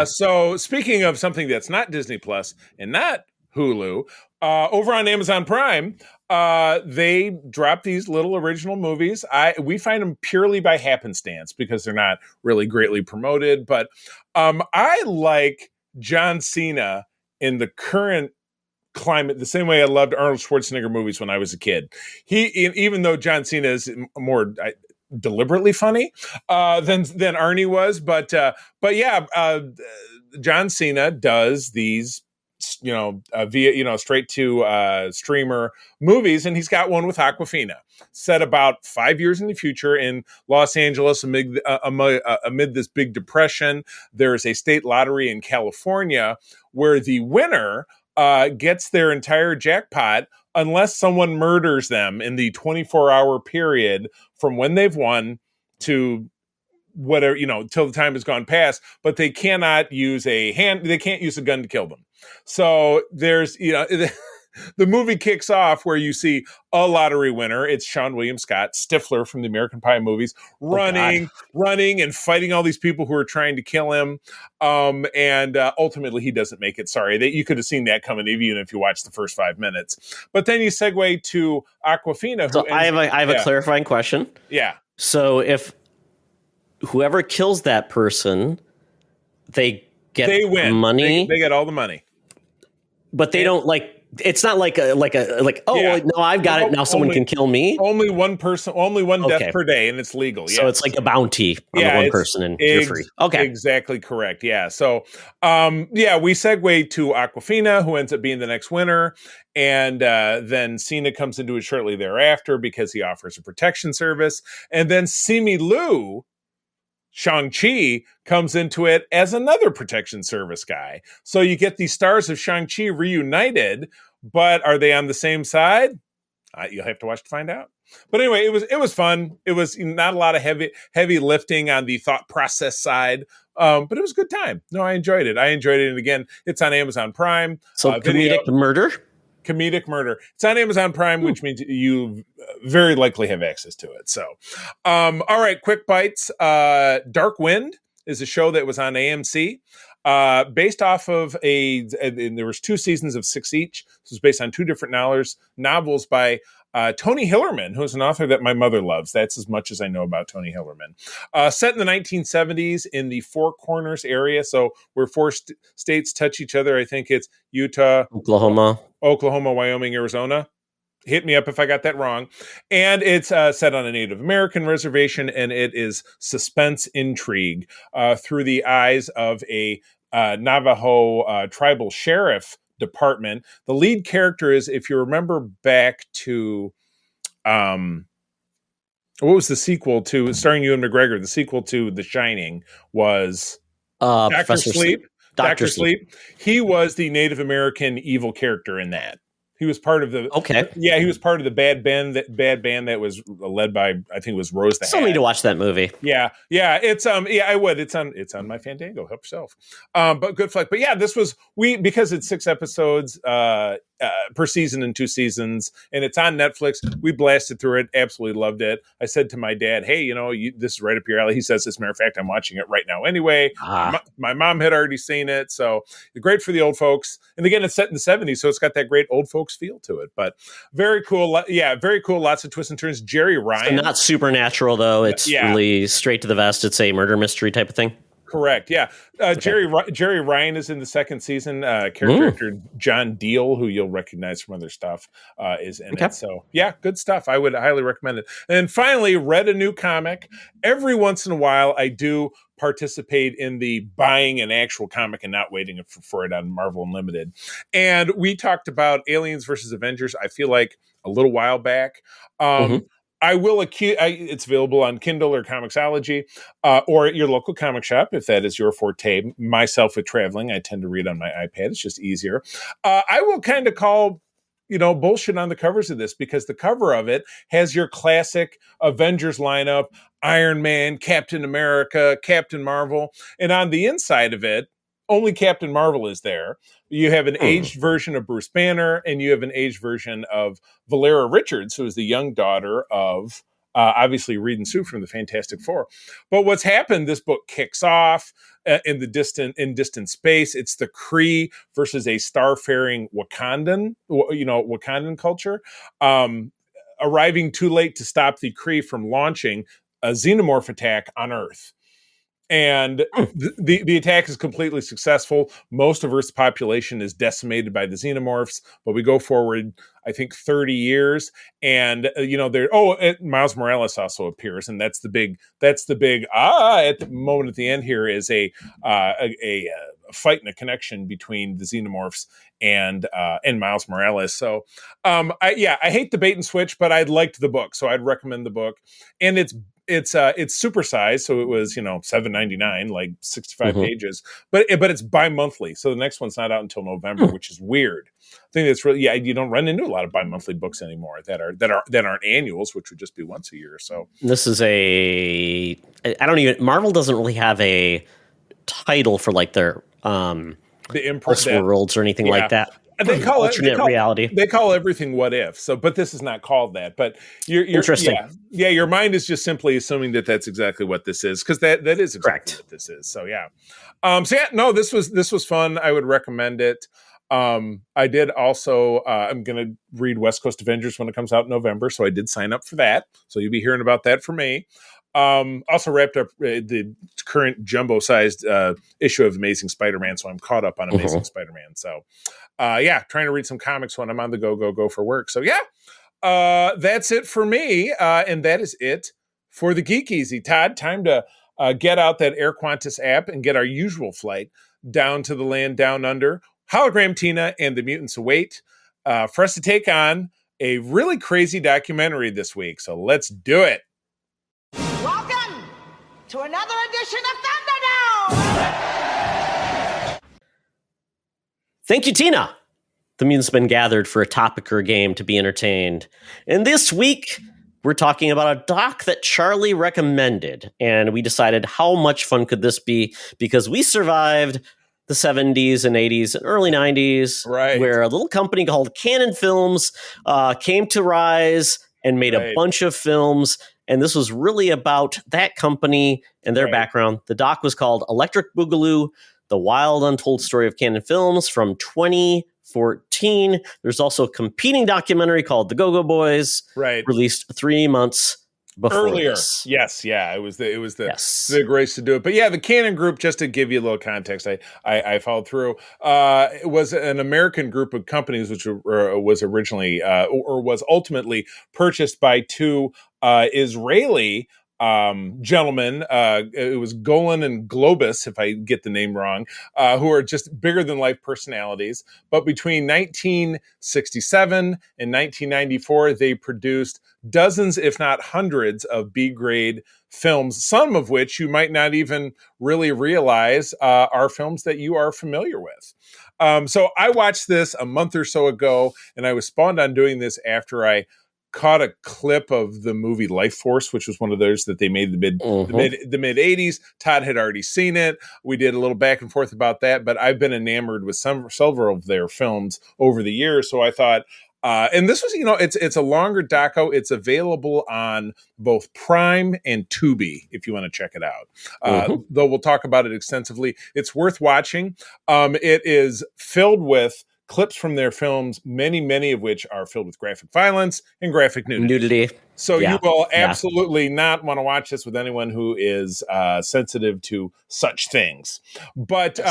Speaker 3: So speaking of something that's not Disney Plus and not Hulu, over on Amazon Prime, they drop these little original movies. We find them purely by happenstance because they're not really greatly promoted. But I like John Cena in the current climate the same way I loved Arnold Schwarzenegger movies when I was a kid. Even though John Cena is more deliberately funny than Arnie was, but John Cena does these via straight to streamer movies, and he's got one with Awkwafina set about 5 years in the future in Los Angeles amid this big depression. There's a state lottery in California where the winner gets their entire jackpot unless someone murders them in the 24-hour period from when they've won to whatever, till the time has gone past, but they cannot use they can't use a gun to kill them. So there's, the movie kicks off where you see a lottery winner. It's Sean William Scott, Stifler from the American Pie movies, running and fighting all these people who are trying to kill him. And ultimately he doesn't make it. Sorry, that you could have seen that coming even if you watched the first 5 minutes. But then you segue to Awkwafina.
Speaker 2: So I have a clarifying question.
Speaker 3: Yeah.
Speaker 2: So if whoever kills that person, they get
Speaker 3: They win.
Speaker 2: money.
Speaker 3: They get all the money.
Speaker 2: But they don't like. It's not like oh
Speaker 3: Yeah.
Speaker 2: no, I've got it now. Someone can kill me.
Speaker 3: Only one person, only one
Speaker 2: Okay.
Speaker 3: death per day, and it's legal.
Speaker 2: So it's like a bounty on the one person, and you're free. Okay,
Speaker 3: exactly correct. Yeah. So, we segue to Aquafina, who ends up being the next winner, and then Cena comes into it shortly thereafter because he offers a protection service, and then Simu Liu, Shang-Chi, comes into it as another protection service guy. So you get these stars of Shang-Chi reunited, but are they on the same side? You'll have to watch to find out. But anyway, it was fun. It was not a lot of heavy lifting on the thought process side, but it was a good time. No, I enjoyed it. And again, it's on Amazon Prime.
Speaker 2: So comedic murder.
Speaker 3: Comedic murder. It's on Amazon Prime, which means you very likely have access to it. So, all right, quick bites. Dark Wind is a show that was on AMC, based off of and there was 2 seasons of 6 each. This was based on 2 different novels by Tony Hillerman, who's an author that my mother loves. That's as much as I know about Tony Hillerman. Set in the 1970s in the Four Corners area, so where 4 states touch each other. I think it's Utah, Oklahoma, Wyoming, Arizona. Hit me up if I got that wrong. And it's set on a Native American reservation, and it is suspense intrigue through the eyes of a Navajo tribal sheriff department. The lead character is, if you remember back to, what was the sequel to, starring Ewan McGregor, the sequel to The Shining was Dr. Sleep. Dr. Sleep. He was the Native American evil character in that. He was part of the he was part of the bad band that was led by, I think it was Rose the Hat.
Speaker 2: Still need to watch that movie.
Speaker 3: Yeah, it's I would. It's on my Fandango. Help yourself. But good flick. But yeah, this was because it's 6 episodes per season and 2 seasons, and it's on Netflix. We blasted through it. Absolutely loved it. I said to my dad, "Hey, this is right up your alley." He says, "As a matter of fact, I'm watching it right now anyway." My mom had already seen it, so great for the old folks. And again, it's set in the 70s, so it's got that great old folks feel to it. But very cool. Yeah, very cool. Lots of twists and turns. Jerry Ryan.
Speaker 2: So not supernatural though. It's really straight to the vest. It's a murder mystery type of thing.
Speaker 3: Correct. Yeah. Jerry Ryan is in the 2nd season. Character actor John Deal, who you'll recognize from other stuff, is in it. So yeah, good stuff. I would highly recommend it. And finally, read a new comic. Every once in a while, I do participate in the buying an actual comic and not waiting for it on Marvel Unlimited. And we talked about Aliens versus Avengers, I feel like a little while back. I will it's available on Kindle or Comixology, or at your local comic shop if that is your forte. Myself, with traveling, I tend to read on my iPad. It's just easier. I will kind of call bullshit on the covers of this, because the cover of it has your classic Avengers lineup: Iron Man, Captain America, Captain Marvel, and on the inside of it, only Captain Marvel is there. You have an aged version of Bruce Banner, and you have an aged version of Valera Richards, who is the young daughter of, obviously, Reed and Sue from the Fantastic Four. But what's happened, this book kicks off in distant space. It's the Kree versus a starfaring Wakandan culture, arriving too late to stop the Kree from launching a xenomorph attack on Earth. And the attack is completely successful. Most of Earth's population is decimated by the xenomorphs, but we go forward, I think, 30 years, and Miles Morales also appears, and that's the big at the moment at the end here is a fight and a connection between the xenomorphs and Miles Morales. So I hate the bait and switch, but I liked the book, so I'd recommend the book. And it's supersized, so it was $7.99, like 65 pages, but it's bi-monthly, so the next one's not out until November, which is weird. I think that's really you don't run into a lot of bi-monthly books anymore that aren't annuals, which would just be once a year. So this is
Speaker 2: Marvel doesn't really have a title for like their
Speaker 3: the imprint
Speaker 2: worlds or anything like that.
Speaker 3: They call
Speaker 2: reality.
Speaker 3: They call everything "what if." So, but this is not called that. But you're
Speaker 2: interesting.
Speaker 3: Yeah, your mind is just simply assuming that that's exactly what this is, because that is exactly
Speaker 2: correct
Speaker 3: what this is. So yeah. This was fun. I would recommend it. I did also. I'm going to read West Coast Avengers when it comes out in November, so I did sign up for that. So you'll be hearing about that from me. Also wrapped up the current jumbo-sized issue of Amazing Spider-Man, so I'm caught up on Amazing Spider-Man. So, trying to read some comics when I'm on the go for work. So, that's it for me, and that is it for the Geek Easy. Todd, time to get out that Air Qantas app and get our usual flight down to the land down under. Hologram Tina and the Mutants await for us to take on a really crazy documentary this week. So let's do it.
Speaker 6: Welcome to another edition of Thunderdome!
Speaker 2: Thank you, Tina. The mutants have been gathered for a topic or a game to be entertained. And this week, we're talking about a doc that Charlie recommended. And we decided how much fun could this be, because we survived the 70s and 80s and early 90s,
Speaker 3: right,
Speaker 2: where a little company called Canon Films came to rise and made a bunch of films. And this was really about that company and their background. The doc was called Electric Boogaloo, The Wild Untold Story of Canon Films from 2014. There's also a competing documentary called The Go-Go Boys, released 3 months before this.
Speaker 3: Yes, it was the grace to do it. But yeah, the Canon Group, just to give you a little context, I followed through. It was an American group of companies which was originally or was ultimately purchased by two Israeli gentlemen. It was Golan and Globus, if I get the name wrong, who are just bigger than life personalities. But between 1967 and 1994, they produced dozens, if not hundreds, of B-grade films, some of which you might not even really realize are films that you are familiar with. So I watched this a month or so ago, and I was spawned on doing this after I caught a clip of the movie Life Force, which was one of those that they made the mid 80s. Todd had already seen it. We did a little back and forth about that, but I've been enamored with several of their films over the years. So I thought, and this was, it's a longer doco. It's available on both Prime and Tubi if you want to check it out. Though we'll talk about it extensively. It's worth watching. It is filled with clips from their films, many of which are filled with graphic violence and graphic nudity. So you will absolutely not want to watch this with anyone who is sensitive to such things. But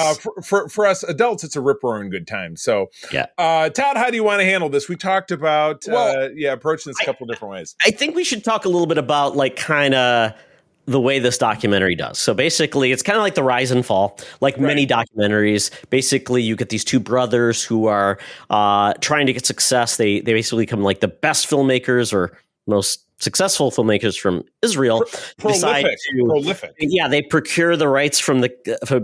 Speaker 3: for us adults, it's a rip-roaring good time. So, Todd, how do you want to handle this? We talked about approaching this a couple different ways.
Speaker 2: I think we should talk a little bit about kind of the way this documentary does. So basically, it's kind of like the rise and fall, like many documentaries. Basically, you get these two brothers who are trying to get success. They basically become like the best filmmakers or most successful filmmakers from Israel.
Speaker 3: Prolific.
Speaker 2: Yeah, they procure the rights from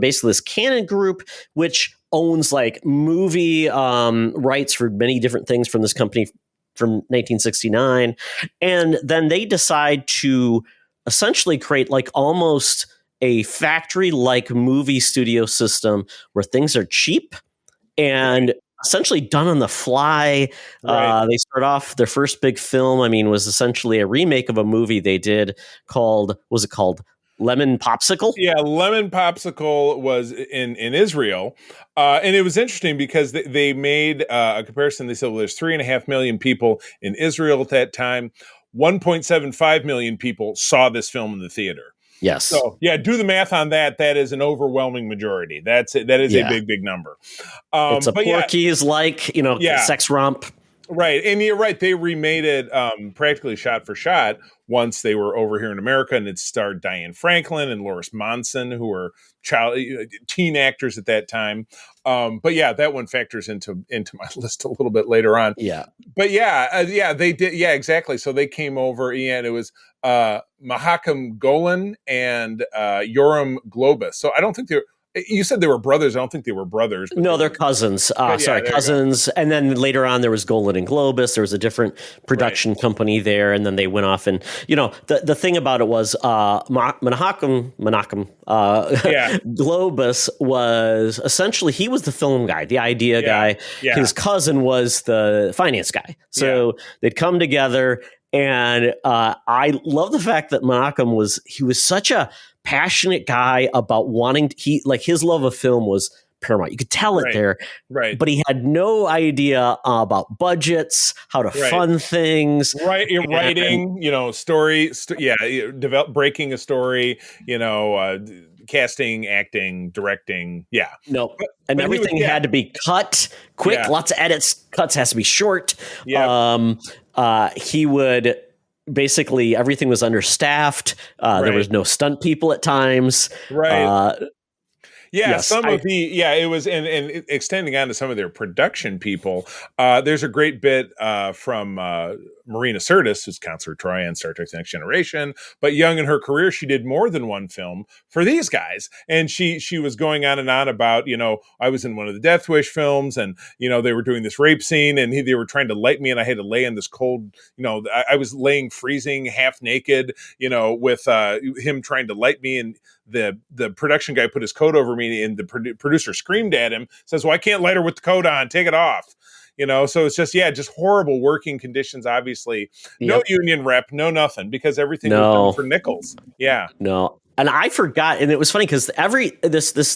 Speaker 2: basically this Canon Group, which owns like movie rights for many different things from this company from 1969. And then they decide to essentially create like almost a factory-like movie studio system where things are cheap and essentially done on the fly. They start off their first big film, was essentially a remake of a movie they did called Lemon Popsicle?
Speaker 3: Yeah, Lemon Popsicle was in Israel. And it was interesting because they made a comparison. They said, well, there's 3.5 million people in Israel at that time. 1.75 million people saw this film in the theater.
Speaker 2: Yes.
Speaker 3: So, do the math on that. That is an overwhelming majority. That is a big number.
Speaker 2: It's a Porky's sex romp.
Speaker 3: Right. And you're right. They remade it practically shot for shot once they were over here in America, and it starred Diane Franklin and Loris Monson, who were teen actors at that time. That one factors into my list a little bit later on.
Speaker 2: Yeah.
Speaker 3: But they did. Yeah, exactly. So they came over, and it was Mahakam Golan and Yoram Globus. So I don't think they're. You said they were brothers. I don't think they were brothers.
Speaker 2: No, they're cousins. Cousins. And then later on, there was Golan and Globus. There was a different production company there. And then they went off and, the thing about it was Menachem Globus was essentially, he was the film guy, the idea guy. Yeah. His cousin was the finance guy. So they'd come together. And I love the fact that Menachem was such a passionate guy about his love of film was Paramount. You could tell it
Speaker 3: Right.
Speaker 2: there,
Speaker 3: Right.
Speaker 2: but he had no idea about budgets, how to
Speaker 3: Right.
Speaker 2: fund things.
Speaker 3: Right, you're
Speaker 2: And-
Speaker 3: writing, breaking a story, casting, acting, directing, yeah.
Speaker 2: No,
Speaker 3: But-
Speaker 2: and
Speaker 3: but he was-
Speaker 2: everything
Speaker 3: yeah.
Speaker 2: had to be cut quick.
Speaker 3: Yeah.
Speaker 2: Lots of edits. Cuts has to be short.
Speaker 3: Yep.
Speaker 2: He would basically everything was understaffed. There
Speaker 3: Right.
Speaker 2: was no stunt people at times.
Speaker 3: Right. Yeah,
Speaker 2: yes,
Speaker 3: it was, and extending on to some of their production people. There's a great bit from Marina Sirtis, who's Counselor Troy on Star Trek: The Next Generation. But young in her career, she did more than one film for these guys, and she was going on and on about, I was in one of the Death Wish films, and they were doing this rape scene, and they were trying to light me, and I had to lay in this cold, I was laying freezing, half naked, with him trying to light me, and the production guy put his coat over me, and the producer screamed at him, says, "Well, I can't light her with the coat on. Take it off." So it's just horrible working conditions. Obviously, no
Speaker 2: Yep.
Speaker 3: union rep, no nothing, because everything was
Speaker 2: No.
Speaker 3: done for nickels. Yeah,
Speaker 2: No. And I forgot, and it was funny because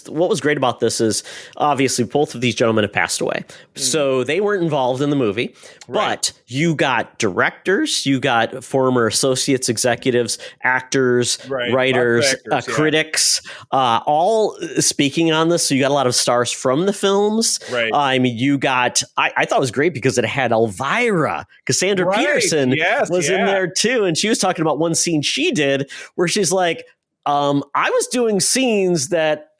Speaker 2: what was great about this is obviously both of these gentlemen have passed away, so they weren't involved in the movie.
Speaker 3: Right.
Speaker 2: But you got directors, you got former associates, executives, actors,
Speaker 3: Right.
Speaker 2: writers,
Speaker 3: Lots of actors, yeah.
Speaker 2: critics, all speaking on this. So you got a lot of stars from the films.
Speaker 3: Right.
Speaker 2: I mean, you got. I thought it was great because it had Elvira, Cassandra
Speaker 3: Right.
Speaker 2: Peterson
Speaker 3: Yes,
Speaker 2: was in
Speaker 3: yeah.
Speaker 2: there too, and she was talking about one scene she did where she's like, I was doing scenes that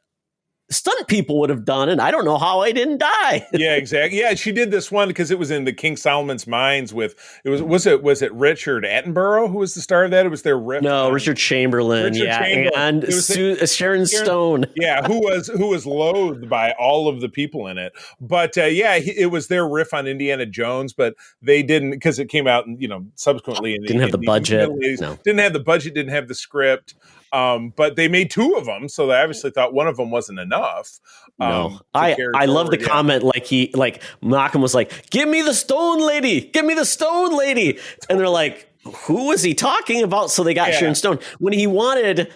Speaker 2: stunt people would have done, and I don't know how I didn't die.
Speaker 3: Yeah, exactly. Yeah, she did this one because it was in the King Solomon's Mines was it Richard Attenborough who was the star of that? It was their riff.
Speaker 2: No,
Speaker 3: on-
Speaker 2: Richard Chamberlain,
Speaker 3: Richard Chamberlain.
Speaker 2: and
Speaker 3: It was
Speaker 2: Sharon Stone.
Speaker 3: Yeah, who was loathed by all of the people in it. But it was their riff on Indiana Jones, but they didn't, because it came out, subsequently.
Speaker 2: Didn't have the budget. No.
Speaker 3: Didn't have the budget. Didn't have the script. But they made two of them, so they obviously thought one of them wasn't enough.
Speaker 2: No, I love the comment. Like Malcolm was like, "Give me the stone lady, give me the stone lady," and they're like, "Who is he talking about?" So they got Sharon Stone when he wanted.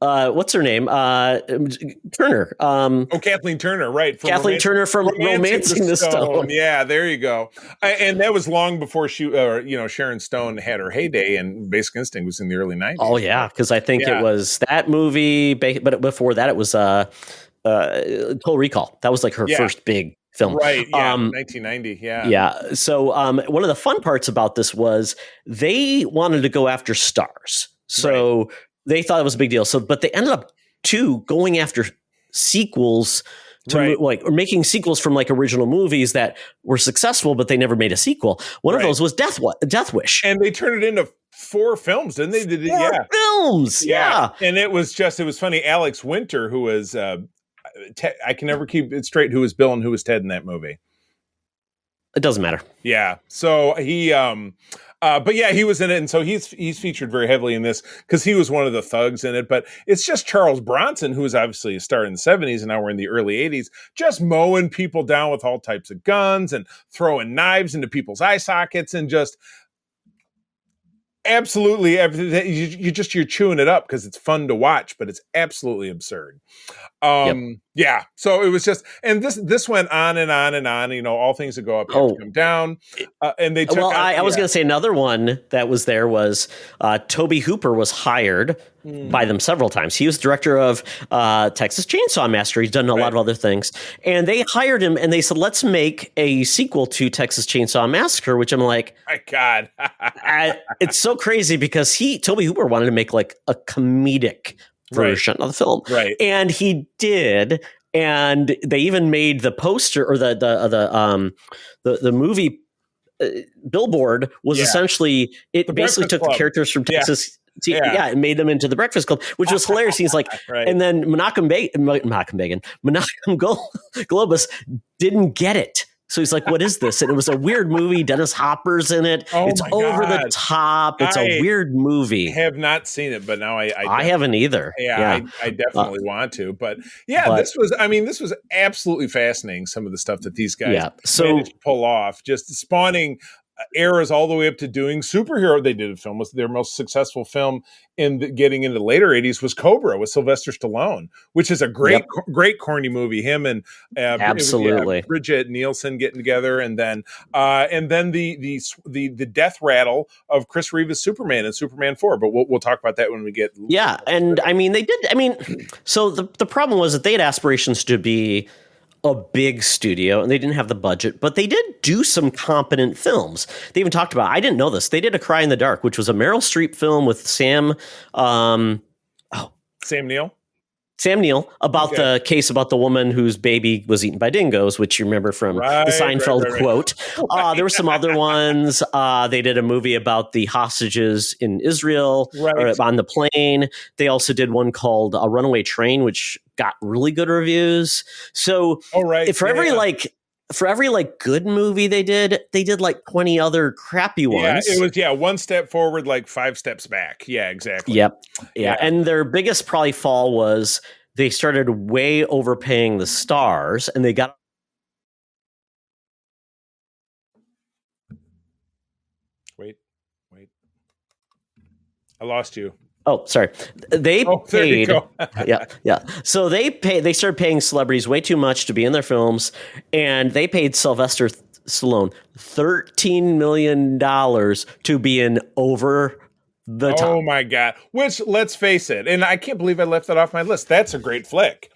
Speaker 2: What's her name? Turner.
Speaker 3: Kathleen Turner, right?
Speaker 2: Kathleen Turner from Romancing the Stone.
Speaker 3: Yeah, there you go. And that was long before Sharon Stone had her heyday, and Basic Instinct was in the early 90s.
Speaker 2: Oh yeah, because I think it was that movie, but before that it was Total Recall. That was like her first big film.
Speaker 3: Right, yeah, 1990, yeah.
Speaker 2: Yeah, so one of the fun parts about this was they wanted to go after stars. So they thought it was a big deal. So, but they ended up going after sequels to or making sequels from like original movies that were successful, but they never made a sequel. One of those was Death Wish.
Speaker 3: And they turned it into 4 films, didn't they?
Speaker 2: Four films. Yeah.
Speaker 3: And it was funny. Alex Winter, who was, I can never keep it straight, who was Bill and who was Ted in that movie.
Speaker 2: It doesn't matter.
Speaker 3: Yeah. So he, but yeah, he was in it, and so he's featured very heavily in this because he was one of the thugs in it. But it's just Charles Bronson, who was obviously a star in the 70s, and now we're in the early 80s, just mowing people down with all types of guns and throwing knives into people's eye sockets, and just absolutely everything. You're chewing it up because it's fun to watch, but it's absolutely absurd. Yeah. So it was just, and this went on and on and on. All things that go up have to come down. And they took.
Speaker 2: Well, I was going to say another one that was there was Toby Hooper was hired by them several times. He was director of Texas Chainsaw Massacre. He's done a lot of other things, and they hired him and they said, "Let's make a sequel to Texas Chainsaw Massacre." Which I'm like,
Speaker 3: my God,
Speaker 2: it's so crazy because Toby Hooper wanted to make like a comedic version of the film, and he did, and they even made the poster or the movie billboard was essentially it basically took the characters from Texas. And made them into the Breakfast Club, which was hilarious. He's like, and then Menachem Globus didn't get it. So he's like, "What is this?" And it was a weird movie. Dennis Hopper's in it. It's over the top. It's a weird movie.
Speaker 3: I have not seen it, but now
Speaker 2: I haven't either.
Speaker 3: Yeah. I definitely want to. But this was absolutely fascinating. Some of the stuff that these guys managed to pull off, just spawning eras all the way up to doing superhero. They did a film, was their most successful film getting into the later 80s was Cobra with Sylvester Stallone, which is a great corny movie. Him and
Speaker 2: Absolutely.
Speaker 3: Bridget Nielsen getting together, and then the death rattle of Chris Reeves' Superman and Superman 4. But we'll talk about that when we get.
Speaker 2: Yeah, and I mean they did. I mean, so the problem was that they had aspirations to be a big studio and they didn't have the budget, but they did do some competent films. They even talked about, I didn't know this, they did A Cry in the Dark, which was a Meryl Streep film with Sam Neill about the case about the woman whose baby was eaten by dingoes, which you remember from the Seinfeld quote. There were some other ones. They did a movie about the hostages in Israel on the plane. They also did one called A Runaway Train, which got really good reviews. So for every good movie they did like 20 other crappy ones.
Speaker 3: Yeah, it was one step forward, like 5 steps back. Yeah, exactly.
Speaker 2: Yep. Yeah. And their biggest probably fall was they started way overpaying the stars, and they got.
Speaker 3: Wait. I lost you.
Speaker 2: Oh, sorry. They paid.
Speaker 3: There you go.
Speaker 2: yeah. So they started paying celebrities way too much to be in their films, and they paid Sylvester Stallone $13 million to be in Over the Top.
Speaker 3: Oh my God. Which, let's face it, and I can't believe I left that off my list. That's a great flick.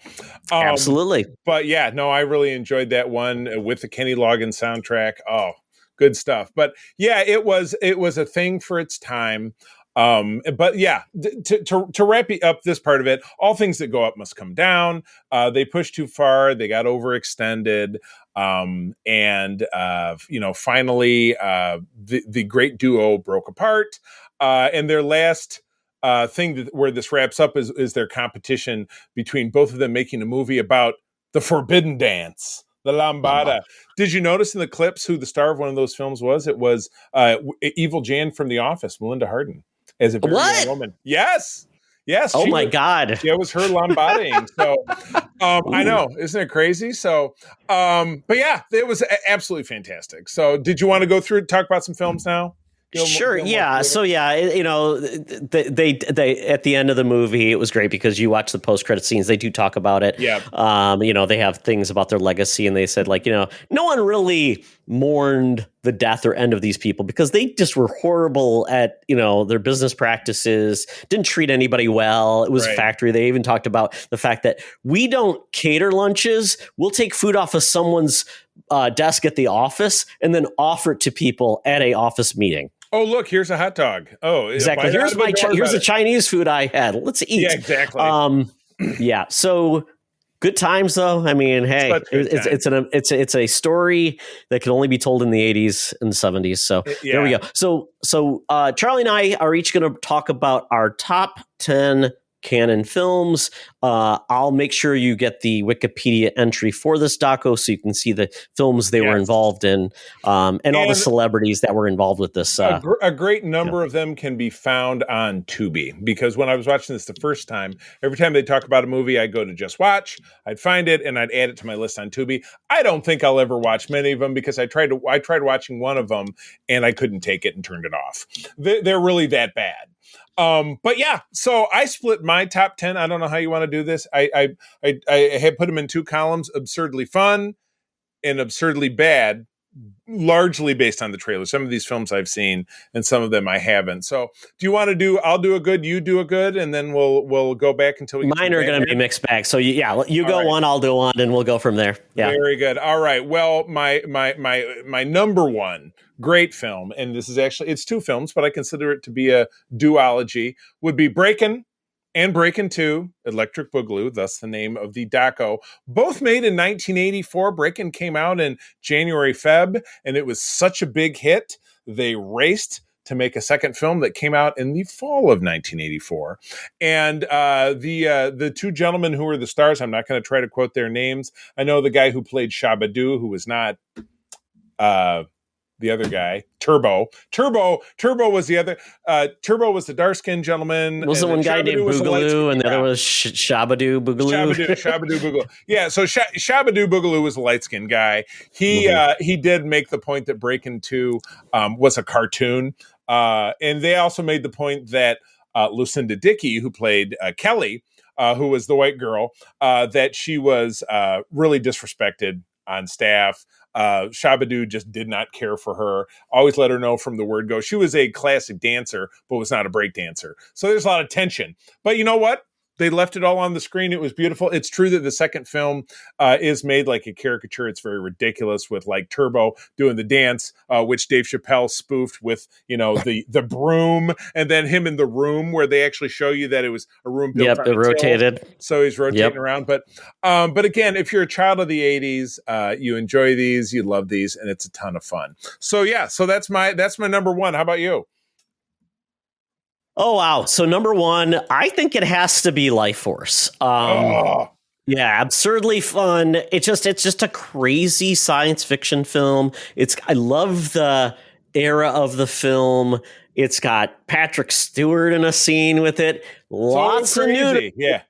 Speaker 2: Absolutely.
Speaker 3: But yeah, no, I really enjoyed that one with the Kenny Loggins soundtrack. Oh, good stuff. But yeah, it was a thing for its time. But yeah, to wrap up this part of it, all things that go up must come down. They pushed too far. They got overextended. Finally, the great duo broke apart. And their last thing where this wraps up is their competition between both of them making a movie about the forbidden dance. The Lambada. Did you notice in the clips who the star of one of those films was? It was Evil Jan from The Office, Melinda Hardin, as a very young woman. Yes.
Speaker 2: Oh my God.
Speaker 3: Yeah, it was her lambadaing. So I know, isn't it crazy? So, but yeah, it was absolutely fantastic. So, did you want to go through talk about some films now?
Speaker 2: Sure. Yeah. So yeah, they at the end of the movie, it was great because you watch the post-credit scenes. They do talk about it.
Speaker 3: Yeah.
Speaker 2: They have things about their legacy, and they said no one really mourned the death or end of these people because they just were horrible at their business practices. Didn't treat anybody well. It was a factory. They even talked about the fact that we don't cater lunches. We'll take food off of someone's desk at the office and then offer it to people at a office meeting.
Speaker 3: Oh, look, here's a hot dog. Oh,
Speaker 2: exactly. Here's the Chinese food I had. Let's eat.
Speaker 3: Yeah, exactly.
Speaker 2: Yeah. So good times, though. I mean, hey, it's a story that can only be told in the 80s and 70s. So there we go. So Charlie and I are each going to talk about our top 10 canon films. I'll make sure you get the Wikipedia entry for this doco so you can see the films they were involved in, and all the celebrities that were involved with this.
Speaker 3: A great number of them can be found on Tubi, because when I was watching this the first time, every time they talk about a movie, I'd go to Just Watch, I'd find it, and I'd add it to my list on Tubi. I don't think I'll ever watch many of them because I tried watching one of them and I couldn't take it and turned it off. They're really that bad. But yeah, so I split my top 10. I don't know how you want to do this. I had put them in 2 columns: absurdly fun and absurdly bad, largely based on the trailer. Some of these films I've seen and some of them I haven't. So do you want to I'll do a good, you do a good, and then we'll go back until
Speaker 2: mine are going to be mixed bag. So you go one, I'll do one, and we'll go from there. Yeah.
Speaker 3: Very good. All right. Well, my number one great film, and this is actually, it's 2 films, but I consider it to be a duology, would be Breakin' and Breakin' 2, Electric Boogaloo, thus the name of the doco. Both made in 1984. Breakin' came out in January, Feb, and it was such a big hit, they raced to make a second film that came out in the fall of 1984. And the 2 gentlemen who were the stars, I'm not going to try to quote their names. I know the guy who played Shabadoo, who was not... the other guy, Turbo was the other. Turbo was the dark-skinned gentleman.
Speaker 2: Was the one guy named Boogaloo, and the other was Shabadoo Boogaloo?
Speaker 3: Shabadoo Boogaloo. Yeah, so Shabadoo Boogaloo was a light-skinned guy. He did make the point that Breakin' 2 was a cartoon, and they also made the point that Lucinda Dickey, who played Kelly, who was the white girl, that she was really disrespected on staff. Shabadoo just did not care for her. Always let her know from the word go. She was a classic dancer, but was not a break dancer. So there's a lot of tension. But you know what? They left it all on the screen. It was beautiful. It's true that the second film is made like a caricature. It's very ridiculous with like Turbo doing the dance, which Dave Chappelle spoofed with, the broom, and then him in the room where they actually show you that it was a room built on
Speaker 2: it rotated.
Speaker 3: So he's rotating around. But again, if you're a child of the 80s, you enjoy these, you love these, and it's a ton of fun. So so that's my number one. How about you?
Speaker 2: Oh, wow. So number one, I think it has to be Life Force. Yeah, absurdly fun. It's just a crazy science fiction film. I love the era of the film. It's got Patrick Stewart in a scene with it. Lots of nudity.
Speaker 3: Yeah.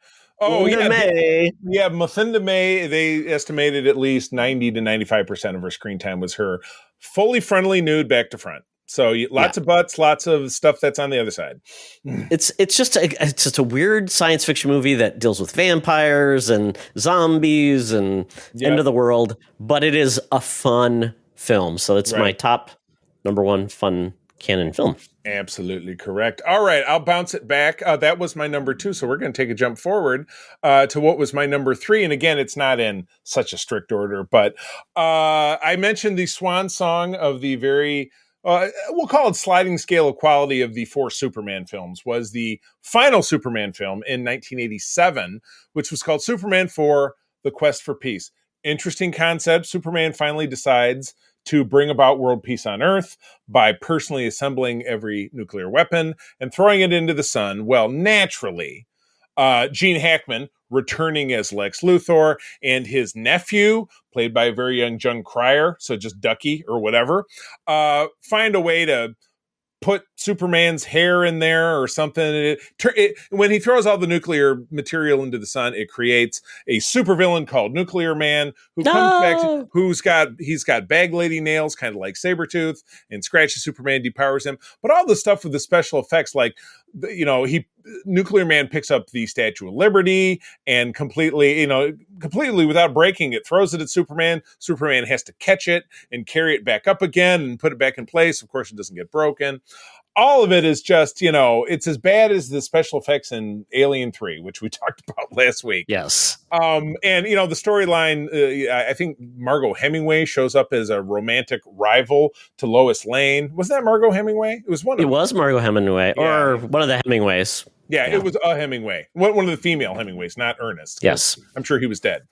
Speaker 3: Oh, May. Yeah, Lucinda May, they estimated at least 90 to 95% of her screen time was her fully frontally nude back to front. So lots of butts, lots of stuff that's on the other side.
Speaker 2: It's just a weird science fiction movie that deals with vampires and zombies and end of the world, but it is a fun film. So it's my top number one fun canon film.
Speaker 3: Absolutely correct. All right, I'll bounce it back. That was my number two, so we're going to take a jump forward to what was my number three. And again, it's not in such a strict order, but I mentioned the swan song of the very... we'll call it sliding scale of quality of the 4 Superman films, was the final Superman film in 1987, which was called Superman 4, The Quest for Peace. Interesting concept. Superman finally decides to bring about world peace on Earth by personally assembling every nuclear weapon and throwing it into the sun. Well, naturally, Gene Hackman, returning as Lex Luthor, and his nephew, played by a very young Jon Cryer, so just Ducky or whatever, find a way to put Superman's hair in there or something. When he throws all the nuclear material into the sun, it creates a supervillain called Nuclear Man, who comes back. He's got bag lady nails, kind of like Sabretooth, and scratches Superman, depowers him. But all the stuff with the special effects, like Nuclear Man picks up the Statue of Liberty and completely without breaking it, throws it at Superman. Superman has to catch it and carry it back up again and put it back in place. Of course, it doesn't get broken. All of it is just, it's as bad as the special effects in Alien 3, which we talked about last week.
Speaker 2: Yes.
Speaker 3: And, the storyline, I think Margot Hemingway shows up as a romantic rival to Lois Lane. Was that Margot Hemingway? It was
Speaker 2: Margot Hemingway, or one of the Hemingways.
Speaker 3: Yeah, it was a Hemingway. One of the female Hemingways, not Ernest.
Speaker 2: Yes.
Speaker 3: I'm sure he was dead.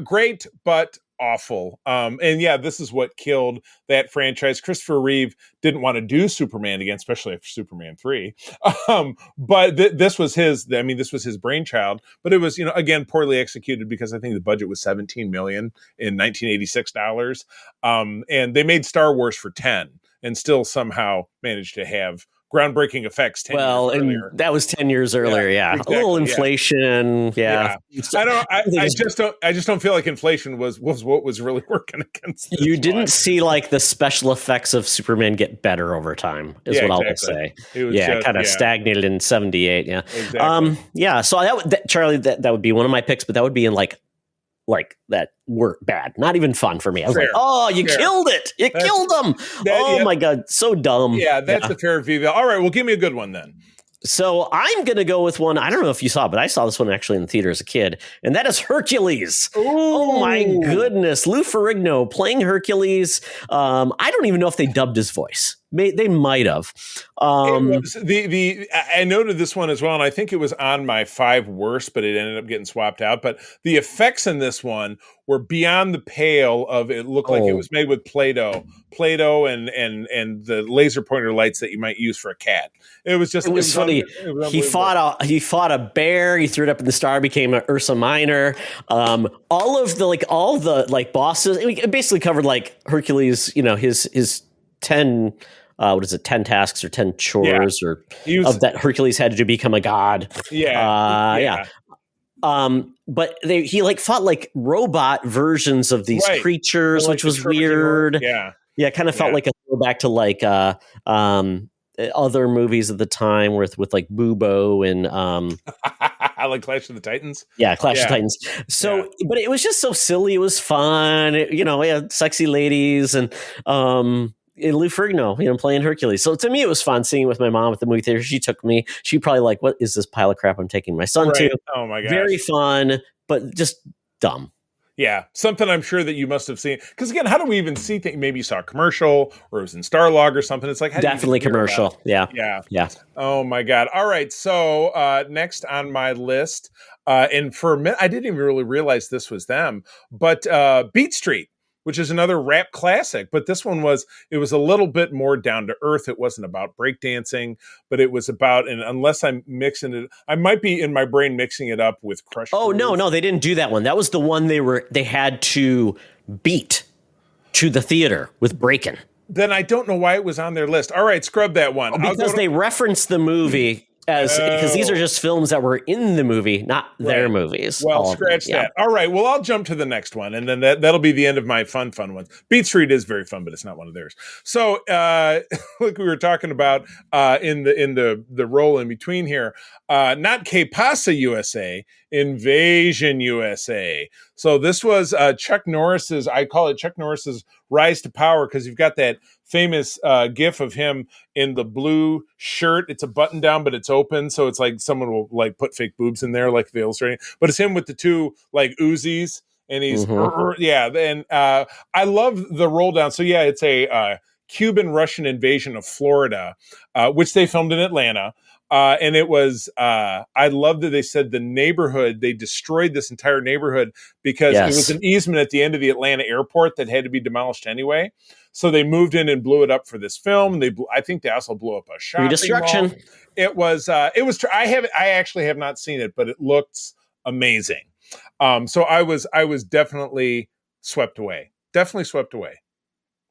Speaker 3: Great, but awful. This is what killed that franchise. Christopher Reeve didn't want to do Superman again, especially after Superman 3. But this was his brainchild. But it was, again, poorly executed because I think the budget was $17 million in 1986 dollars. And they made Star Wars for 10 and still somehow managed to have groundbreaking effects 10 years earlier.
Speaker 2: And that was 10 years earlier. Exactly, a little inflation. I just don't feel like inflation was what was really working against this. You didn't see like the special effects of Superman get better over time is what I would say. It was kind of stagnated in 78. Exactly. So Charlie, that would be one of my picks, but that would be in like that were bad, not even fun for me. I was like, oh, you killed it. You killed them. My God. So dumb.
Speaker 3: Yeah, that's a fair view. All right. Well, give me a good one then.
Speaker 2: So I'm going to go with one. I don't know if you saw, but I saw this one actually in the theater as a kid, and that is Hercules. Ooh. Oh my goodness. Lou Ferrigno playing Hercules. I don't even know if they dubbed his voice. They might have.
Speaker 3: It was I noted this one as well, and I think it was on my 5 worst, but it ended up getting swapped out. But the effects in this one were beyond the pale of it looked like it was made with Play-Doh and the laser pointer lights that you might use for a cat. It was
Speaker 2: funny. He fought a bear. He threw it up in the star, became an Ursa Minor. All the bosses. It basically covered like Hercules. His 10. 10 tasks or 10 chores of that Hercules had to do to become a god. Yeah. But he fought like robot versions of these creatures, which was weird. Yeah. Kind of felt like a throwback to like other movies of the time with like Bubo and
Speaker 3: I like Clash of the Titans.
Speaker 2: Yeah, Clash of Titans. So, but it was just so silly. It was fun. We had sexy ladies and Lou Ferrigno, playing Hercules. So to me, it was fun seeing it with my mom at the movie theater. She took me. She probably like, what is this pile of crap I'm taking my son to?
Speaker 3: Oh my gosh.
Speaker 2: Very fun, but just dumb.
Speaker 3: Yeah, something I'm sure that you must have seen. Because again, how do we even see things? Maybe you saw a commercial or it was in Starlog or something. It's like
Speaker 2: definitely commercial. Yeah.
Speaker 3: Oh my God. All right. So next on my list, and for a minute, I didn't even really realize this was them, but Beat Street, which is another rap classic. But this one was a little bit more down to earth. It wasn't about breakdancing, but it was about, and unless I'm mixing it, I might be in my brain mixing it up with Crush.
Speaker 2: Oh, no, they didn't do that one. That was the one they had to beat to the theater with breaking.
Speaker 3: Then I don't know why it was on their list. All right, scrub that one.
Speaker 2: Because they referenced the movie because these are just films that were in the movie, not their movies.
Speaker 3: Well, scratch that. All right. Well, I'll jump to the next one, and then that'll be the end of my fun ones. Beat Street is very fun, but it's not one of theirs. So, like we were talking about in the role in between here, not Que Pasa USA, Invasion USA. So this was Chuck Norris's. I call it Chuck Norris's rise to power because you've got that famous gif of him in the blue shirt. It's a button down, but it's open. So it's like someone will like put fake boobs in there, like the illustrating, but it's him with the 2 like Uzis and he's, And I love the roll down. So yeah, it's a Cuban Russian invasion of Florida, which they filmed in Atlanta. And it was, I love that they said the neighborhood, they destroyed this entire neighborhood because it was an easement at the end of the Atlanta airport that had to be demolished anyway. So they moved in and blew it up for this film. I think they also blew up a shopping
Speaker 2: Redestruction.
Speaker 3: mall. It was, I actually have not seen it, but it looks amazing. So I was definitely swept away.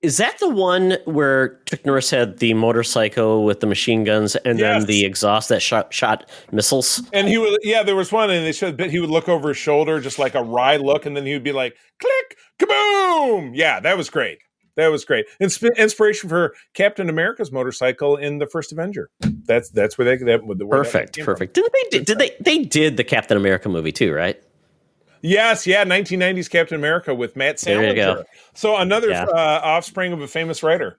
Speaker 3: Is
Speaker 2: that the one where Chuck Norris had the motorcycle with the machine guns and then the exhaust that shot missiles? And
Speaker 3: he would, there was one, and they showed he would look over his shoulder, just like a wry look, and then he would be like, click, kaboom! Yeah, that was great. Inspiration for Captain America's motorcycle in the first Avenger. That's where
Speaker 2: perfect. They did the Captain America movie too, right?
Speaker 3: Yes, 1990s Captain America with Matt Salinger. There you go. So another offspring of a famous writer.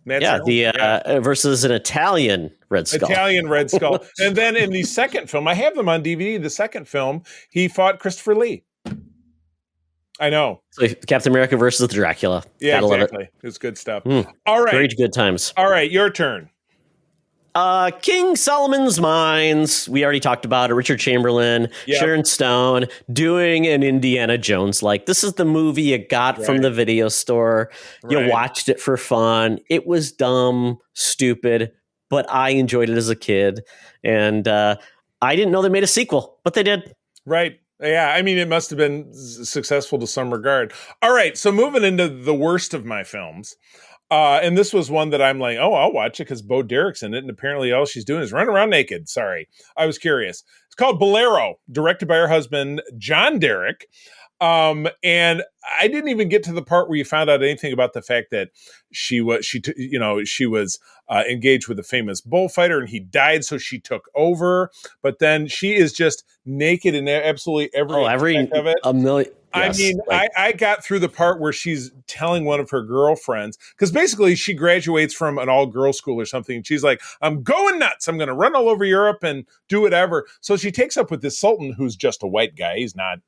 Speaker 3: Matt Salinger.
Speaker 2: Versus an Italian Red Skull.
Speaker 3: And then in the second film, I have them on DVD. The second film, he fought Christopher Lee. I know.
Speaker 2: So Captain America versus Dracula.
Speaker 3: Yeah, gotta exactly. Love it. It's good stuff. All right.
Speaker 2: Very good times.
Speaker 3: All right, your turn.
Speaker 2: King Solomon's Mines. We already talked about it. Richard Chamberlain, Sharon Stone doing an Indiana Jones. Like, this is the movie you got from the video store. You watched it for fun. It was dumb, stupid, but I enjoyed it as a kid. And I didn't know they made a sequel, but they did.
Speaker 3: Right. Yeah, I mean, it must have been successful to some regard. All right, so moving into the worst of my films. And this was one that I'm like, I'll watch it because Bo Derek's in it. And apparently all she's doing is run around naked. Sorry, I was curious. It's called Bolero, directed by her husband, John Derek. And I didn't even get to the part where you found out anything about the fact that she was engaged with a famous bullfighter and he died, so she took over. But then she is just naked in absolutely every aspect of it.
Speaker 2: A million.
Speaker 3: Yes, I mean, I got through the part where she's telling one of her girlfriends, because basically she graduates from an all-girls school or something. And she's like, I'm going nuts. I'm going to run all over Europe and do whatever. So she takes up with this Sultan, who's just a white guy. He's not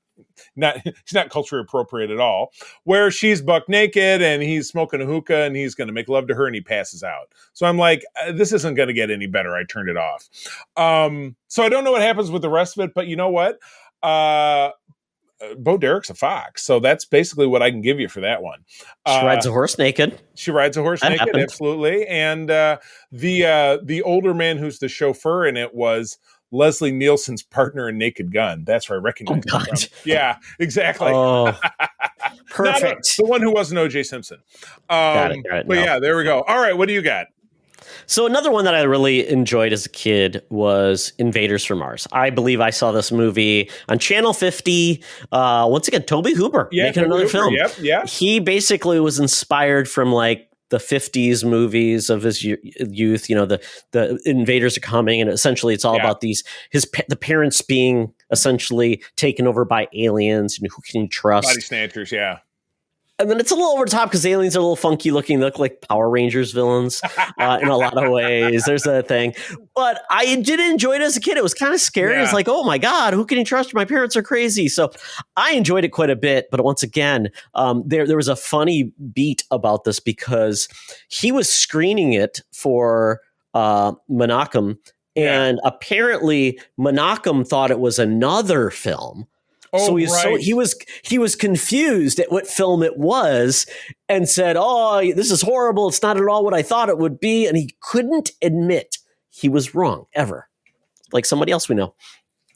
Speaker 3: she's not culturally appropriate at all, where she's buck naked and he's smoking a hookah and he's going to make love to her and he passes out. So I'm like, this isn't going to get any better. I turned it off. So I don't know what happens with the rest of it, but you know what? Bo Derek's a fox, so that's basically what I can give you for that one.
Speaker 2: She rides a horse naked.
Speaker 3: She rides a horse naked,
Speaker 2: happened.
Speaker 3: absolutely. And the older man who's the chauffeur in it was Leslie Nielsen's partner in Naked Gun. That's where I recognize him from. Yeah, exactly.
Speaker 2: Oh, perfect.
Speaker 3: The one who wasn't O.J. Simpson.
Speaker 2: Got it,
Speaker 3: but yeah, there we go. All right, what do you got?
Speaker 2: So another one that I really enjoyed as a kid was Invaders from Mars. I believe I saw this movie on Channel 50. Once again, Toby Hooper making another film.
Speaker 3: Yep, yeah.
Speaker 2: He basically was inspired from like the 50s movies of his youth. You know, the invaders are coming, and essentially it's all about the parents being essentially taken over by aliens, and who can you trust?
Speaker 3: Body snatchers, yeah.
Speaker 2: And then it's a little over the top because aliens are a little funky looking. They look like Power Rangers villains in a lot of ways. There's that thing. But I did enjoy it as a kid. It was kind of scary.
Speaker 3: Yeah.
Speaker 2: It's like, oh my God, who can you trust? My parents are crazy. So I enjoyed it quite a bit. But once again, there was a funny beat about this because he was screening it for Menachem. And apparently Menachem thought it was another film.
Speaker 3: Oh,
Speaker 2: So he was confused at what film it was and said, "Oh, this is horrible. It's not at all what I thought it would be." And he couldn't admit he was wrong ever, like somebody else we know.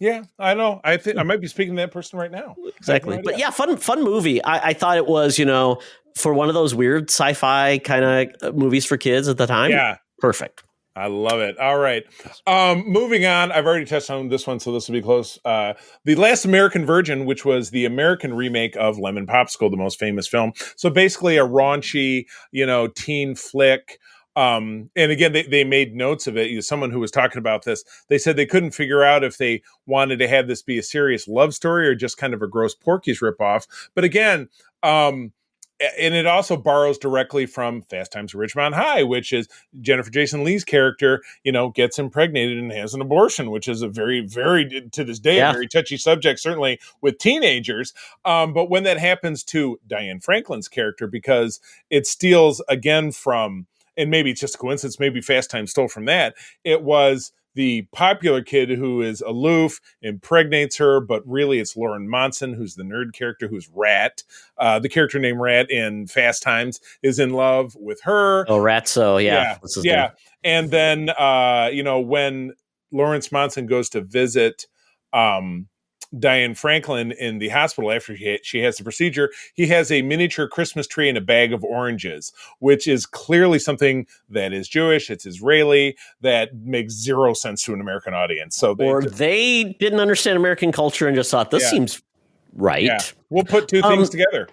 Speaker 3: Yeah, I know. I think I might be speaking to that person right now.
Speaker 2: Exactly. But yeah, fun movie. I thought it was, for one of those weird sci-fi kind of movies for kids at the time.
Speaker 3: Yeah,
Speaker 2: perfect.
Speaker 3: I love it. All right. Moving on. I've already touched on this one, so this will be close. The Last American Virgin, which was the American remake of Lemon Popsicle, the most famous film. So basically a raunchy, teen flick. And again, they made notes of it. Someone who was talking about this, they said they couldn't figure out if they wanted to have this be a serious love story or just kind of a gross Porky's ripoff. But again, and it also borrows directly from Fast Times at Ridgemont High, which is Jennifer Jason Leigh's character, gets impregnated and has an abortion, which is a very, very, to this day, a very touchy subject, certainly with teenagers. But when that happens to Diane Franklin's character, because it steals again from, and maybe it's just a coincidence, maybe Fast Times stole from that, it was the popular kid who is aloof, impregnates her, but really it's Lauren Monson, who's the nerd character, who's Rat. The character named Rat in Fast Times is in love with her.
Speaker 2: Oh, Ratso, yeah.
Speaker 3: Yeah. And then, when Lawrence Monson goes to visit Diane Franklin in the hospital after she has the procedure, he has a miniature Christmas tree and a bag of oranges, which is clearly something that is Jewish, it's Israeli, that makes zero sense to an American audience. So
Speaker 2: they didn't understand American culture and just thought, this seems right.
Speaker 3: Yeah. We'll put two things together.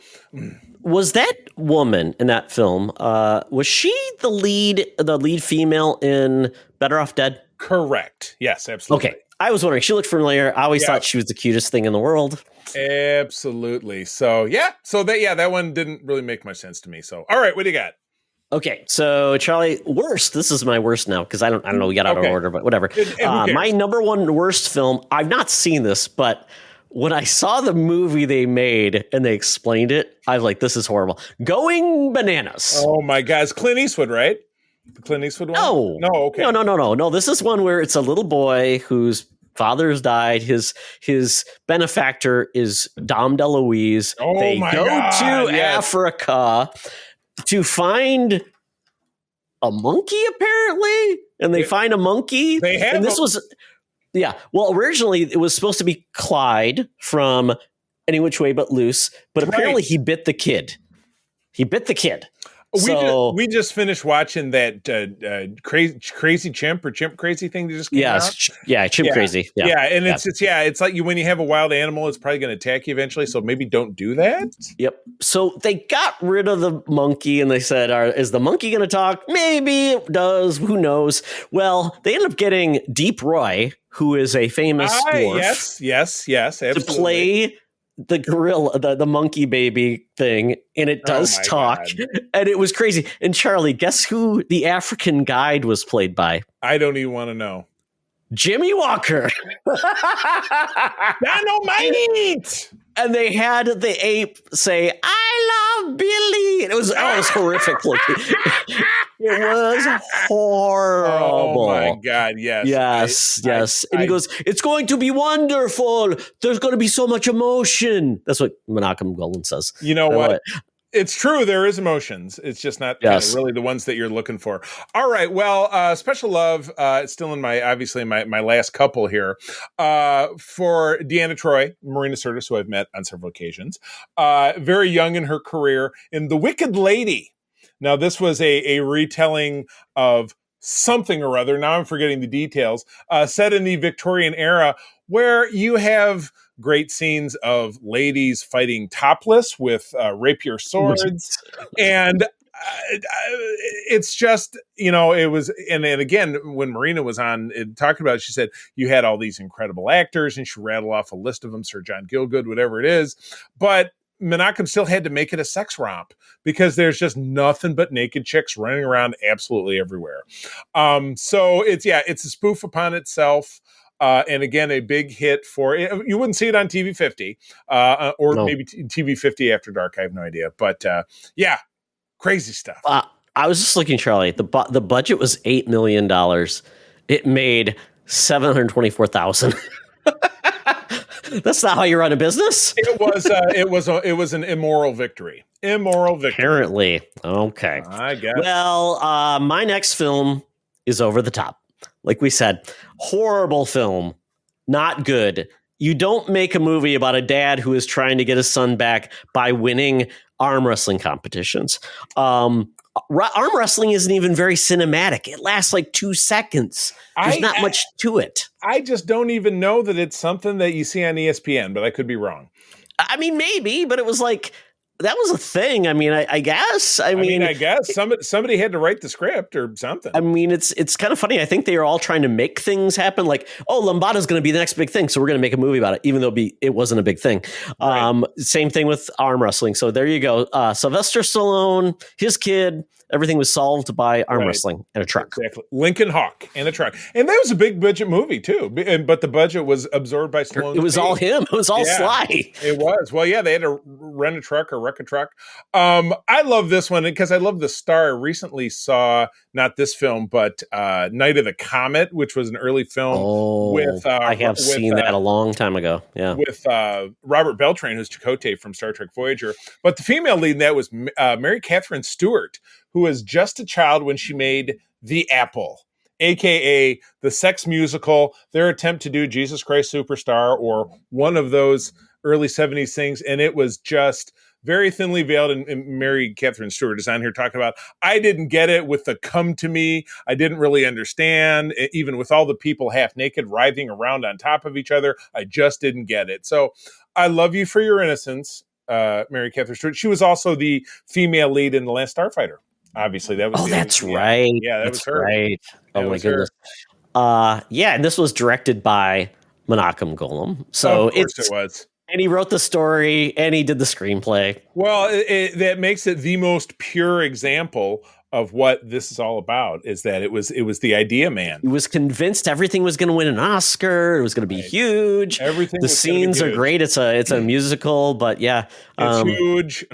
Speaker 2: Was that woman in that film, was she the lead female in Better Off Dead?
Speaker 3: Correct. Yes, absolutely.
Speaker 2: Okay. I was wondering. She looked familiar. I always thought she was the cutest thing in the world.
Speaker 3: Absolutely. So, that one didn't really make much sense to me. So, all right, what do you got?
Speaker 2: Okay, so Charlie, worst. This is my worst now because I don't know. We got out of order, but whatever. My number one worst film. I've not seen this, but when I saw the movie they made and they explained it, I was like, "This is horrible." Going Bananas.
Speaker 3: Oh my God, it's Clint Eastwood, right? The Clint Eastwood one? No, okay.
Speaker 2: No. This is one where it's a little boy whose father has died. His benefactor is Dom DeLuise. They go to Africa to find a monkey, apparently, and they find a monkey. Originally it was supposed to be Clyde from Any Which Way But Loose, but apparently he bit the kid.
Speaker 3: We just finished watching that crazy chimp or chimp crazy thing that just came out.
Speaker 2: Chimp crazy. Yeah,
Speaker 3: and it's like when you have a wild animal, it's probably going to attack you eventually. So maybe don't do that.
Speaker 2: Yep. So they got rid of the monkey, and they said, "Is the monkey going to talk? Maybe it does. Who knows?" Well, they ended up getting Deep Roy, who is a famous dwarf.
Speaker 3: Yes, absolutely.
Speaker 2: To play the gorilla, the monkey baby thing, and it does talk. God. And it was crazy. And Charlie, guess who the African guide was played by?
Speaker 3: I don't even want to know.
Speaker 2: Jimmy Walker.
Speaker 3: Dynamite!
Speaker 2: And they had the ape say, "I love Billy." And it was horrific looking. It was horrible.
Speaker 3: Oh my God! Yes,
Speaker 2: yes. And he goes, "It's going to be wonderful. There's going to be so much emotion." That's what Menachem Golan says.
Speaker 3: You know what? It's true. There is emotions. It's just not kind of really the ones that you're looking for. All right. Well, special love. It's still in my last couple here for Deanna Troi, Marina Sirtis, who I've met on several occasions. Very young in her career in The Wicked Lady. Now, this was a retelling of something or other. Now I'm forgetting the details. Set in the Victorian era, where you have great scenes of ladies fighting topless with rapier swords. And it's just, it was, and again, when Marina was on talking about it, she said, you had all these incredible actors, and she rattled off a list of them, Sir John Gielgud, whatever it is. But Menachem still had to make it a sex romp because there's just nothing but naked chicks running around absolutely everywhere. So it's a spoof upon itself. And again, a big hit for it. You wouldn't see it on TV 50 maybe TV 50 After Dark. I have no idea. But crazy stuff.
Speaker 2: I was just looking, Charlie. The budget was $8 million. It made $724,000. That's not how you run a business.
Speaker 3: It was an immoral victory.
Speaker 2: Apparently. Okay.
Speaker 3: I guess.
Speaker 2: Well, my next film is over the top. Like we said, horrible film, not good. You don't make a movie about a dad who is trying to get his son back by winning arm wrestling competitions. Arm wrestling isn't even very cinematic. It lasts like 2 seconds. There's not much to it.
Speaker 3: I just don't even know that it's something that you see on ESPN, but I could be wrong.
Speaker 2: I mean, maybe, but it was like, that was a thing. I mean, I guess. I
Speaker 3: guess somebody had to write the script or something.
Speaker 2: I mean, it's kind of funny. I think they are all trying to make things happen. Like, Lambada's going to be the next big thing, so we're going to make a movie about it, even though it wasn't a big thing. Right. Same thing with arm wrestling. So there you go. Sylvester Stallone, his kid. Everything was solved by arm wrestling and a truck.
Speaker 3: Exactly. Lincoln Hawk and a truck. And that was a big budget movie, too. But the budget was absorbed by Stallone.
Speaker 2: It was all him. It was all Sly.
Speaker 3: It was. Well, yeah, they had to rent a truck or wreck a truck. I love this one because I love the star. I recently saw, not this film, but Night of the Comet, which was an early film with...
Speaker 2: I have seen that a long time ago. Yeah.
Speaker 3: With Robert Beltran, who's Chakotay from Star Trek Voyager. But the female lead in that was Mary Catherine Stewart, who was just a child when she made The Apple, a.k.a. the sex musical, their attempt to do Jesus Christ Superstar or one of those early 70s things. And it was just very thinly veiled. And Mary Catherine Stewart is on here talking about, I didn't get it with the come to me. I didn't really understand, even with all the people half naked writhing around on top of each other. I just didn't get it. So I love you for your innocence, Mary Catherine Stewart. She was also the female lead in The Last Starfighter. Obviously, that was.
Speaker 2: That's right.
Speaker 3: Yeah, that was her.
Speaker 2: Right. Oh my goodness. And this was directed by Menachem Golan. So
Speaker 3: of course it was.
Speaker 2: And he wrote the story, and he did the screenplay.
Speaker 3: Well, that makes it the most pure example of what this is all about. Is that it was the idea man.
Speaker 2: He was convinced everything was going to win an Oscar. It was going to be huge.
Speaker 3: Everything.
Speaker 2: The scenes are great. It's a musical, but yeah,
Speaker 3: it's huge.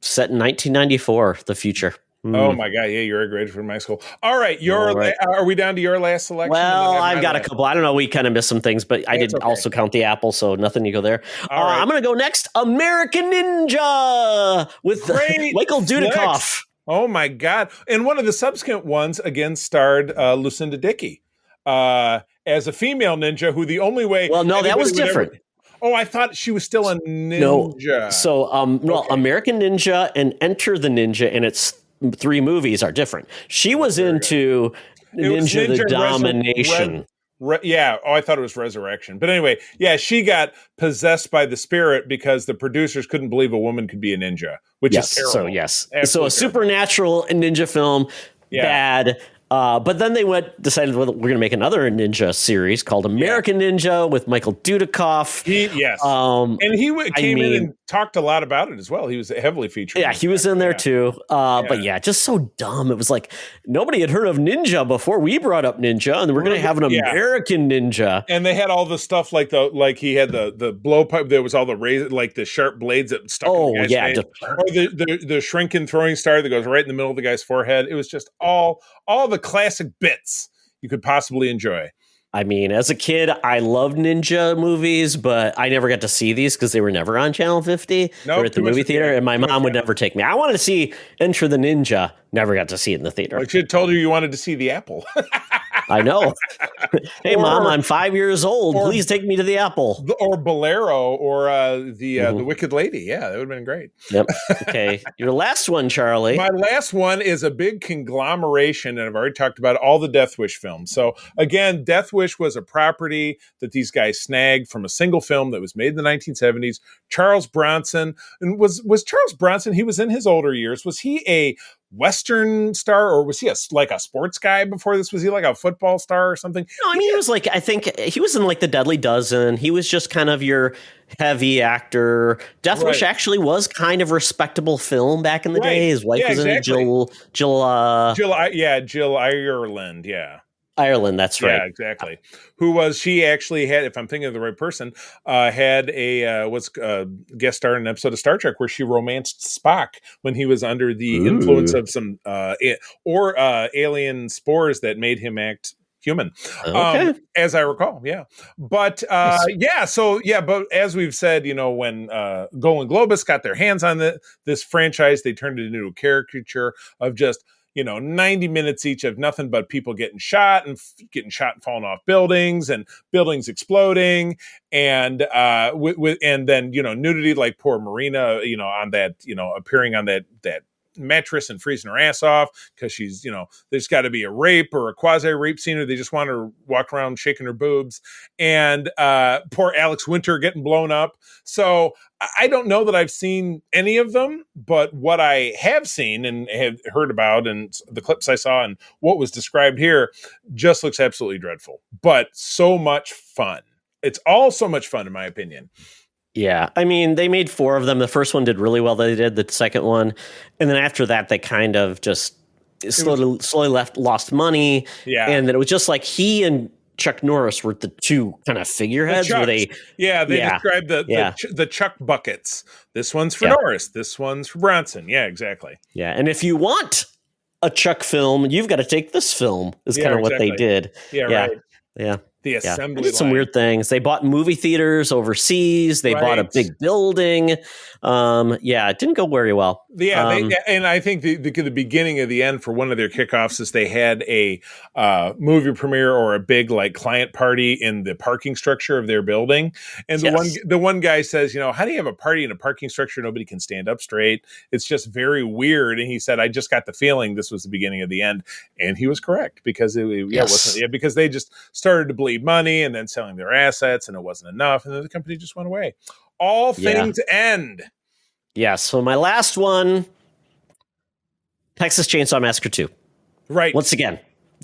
Speaker 2: Set in 1994, the future.
Speaker 3: Oh my God! Yeah, you're a graduate from my school. All right, are we down to your last selection?
Speaker 2: Well, I've got a couple. I don't know. We kind of missed some things, but I did also count The Apple, so nothing to go there. I'm going to go next. American Ninja with Michael Dudikoff.
Speaker 3: Oh my God! And one of the subsequent ones again starred Lucinda Dickey as a female ninja, who the only way.
Speaker 2: Well, no, that was different.
Speaker 3: Oh, I thought she was still a ninja.
Speaker 2: No. So, American Ninja and Enter the Ninja and its 3 movies are different. She was into Ninja the Domination.
Speaker 3: I thought it was Resurrection. But anyway, she got possessed by the spirit because the producers couldn't believe a woman could be a ninja, which is terrible.
Speaker 2: So a supernatural ninja film, bad. But then they decided we're going to make another ninja series called American Ninja with Michael Dudikoff.
Speaker 3: And he came in and talked a lot about it as well. He was heavily featured.
Speaker 2: Yeah, he was in there too. But just so dumb. It was like nobody had heard of ninja before we brought up ninja, and we're going to have an American ninja.
Speaker 3: And they had all the stuff like he had the blowpipe. There was all the razor, like the sharp blades that stuck. In the guy's face. Or the shrinking throwing star that goes right in the middle of the guy's forehead. It was just all the classic bits you could possibly enjoy.
Speaker 2: I mean, as a kid, I loved ninja movies, but I never got to see these because they were never on Channel 50 or at the movie theater, and my mom would never take me. I wanted to see Enter the Ninja. Never got to see it in the theater.
Speaker 3: I should have told you wanted to see the Apple.
Speaker 2: I know. Hey, Mom, I'm 5 years old. Please take me to the Apple.
Speaker 3: Or Bolero or the Wicked Lady. Yeah, that would have been great.
Speaker 2: Yep. Okay. Your last one, Charlie.
Speaker 3: My last one is a big conglomeration, and I've already talked about all the Death Wish films. So, again, Death Wish was a property that these guys snagged from a single film that was made in the 1970s. Charles Bronson. And was Charles Bronson, he was in his older years. Was he a Western star, or was he like a sports guy before this? Was he like a football star or something?
Speaker 2: No, I mean, he was like, I think he was in like the Deadly Dozen. He was just kind of your heavy actor. Death Wish actually was kind of a respectable film back in the day. His wife was in it, Jill
Speaker 3: Ireland. Yeah.
Speaker 2: Ireland, that's right.
Speaker 3: Yeah, exactly. Who was, she actually had, if I'm thinking of the right person, had was guest star in an episode of Star Trek where she romanced Spock when he was under the influence of some alien spores that made him act human.
Speaker 2: Okay.
Speaker 3: As I recall, yeah. But but as we've said, when Golden Globus got their hands on this franchise, they turned it into a caricature of just 90 minutes each of nothing but people getting shot and falling off buildings and buildings exploding and and then nudity, like poor Marina on that appearing on that mattress and freezing her ass off because she's there's got to be a rape or a quasi rape scene, or they just want her walk around shaking her boobs, and poor Alex Winter getting blown up. So I don't know that I've seen any of them, but what I have seen and have heard about and the clips I saw and what was described here just looks absolutely dreadful, but so much fun. It's all so much fun in my opinion.
Speaker 2: Yeah, I mean, they made 4 of them. The first one did really well. They did the second one, and then after that, they kind of just slowly lost money.
Speaker 3: Yeah,
Speaker 2: and then it was just like he and Chuck Norris were the two kind of figureheads.
Speaker 3: They described the Chuck buckets. This one's for Norris. This one's for Bronson. Yeah, exactly.
Speaker 2: Yeah, and if you want a Chuck film, you've got to take this film. Is kind of what they did.
Speaker 3: Yeah, right.
Speaker 2: Yeah.
Speaker 3: The assembly
Speaker 2: They did some weird things. They bought movie theaters overseas. They bought a big building. It didn't go very well.
Speaker 3: Yeah, and I think the beginning of the end for one of their kickoffs is they had a movie premiere or a big like client party in the parking structure of their building. And the one guy says, how do you have a party in a parking structure? Nobody can stand up straight. It's just very weird. And he said, I just got the feeling this was the beginning of the end. And he was correct because because they just started to bleed money and then selling their assets, and it wasn't enough, and then the company just went away. All things end.
Speaker 2: Yeah, so my last one, Texas Chainsaw Massacre 2.
Speaker 3: Right.
Speaker 2: Once again,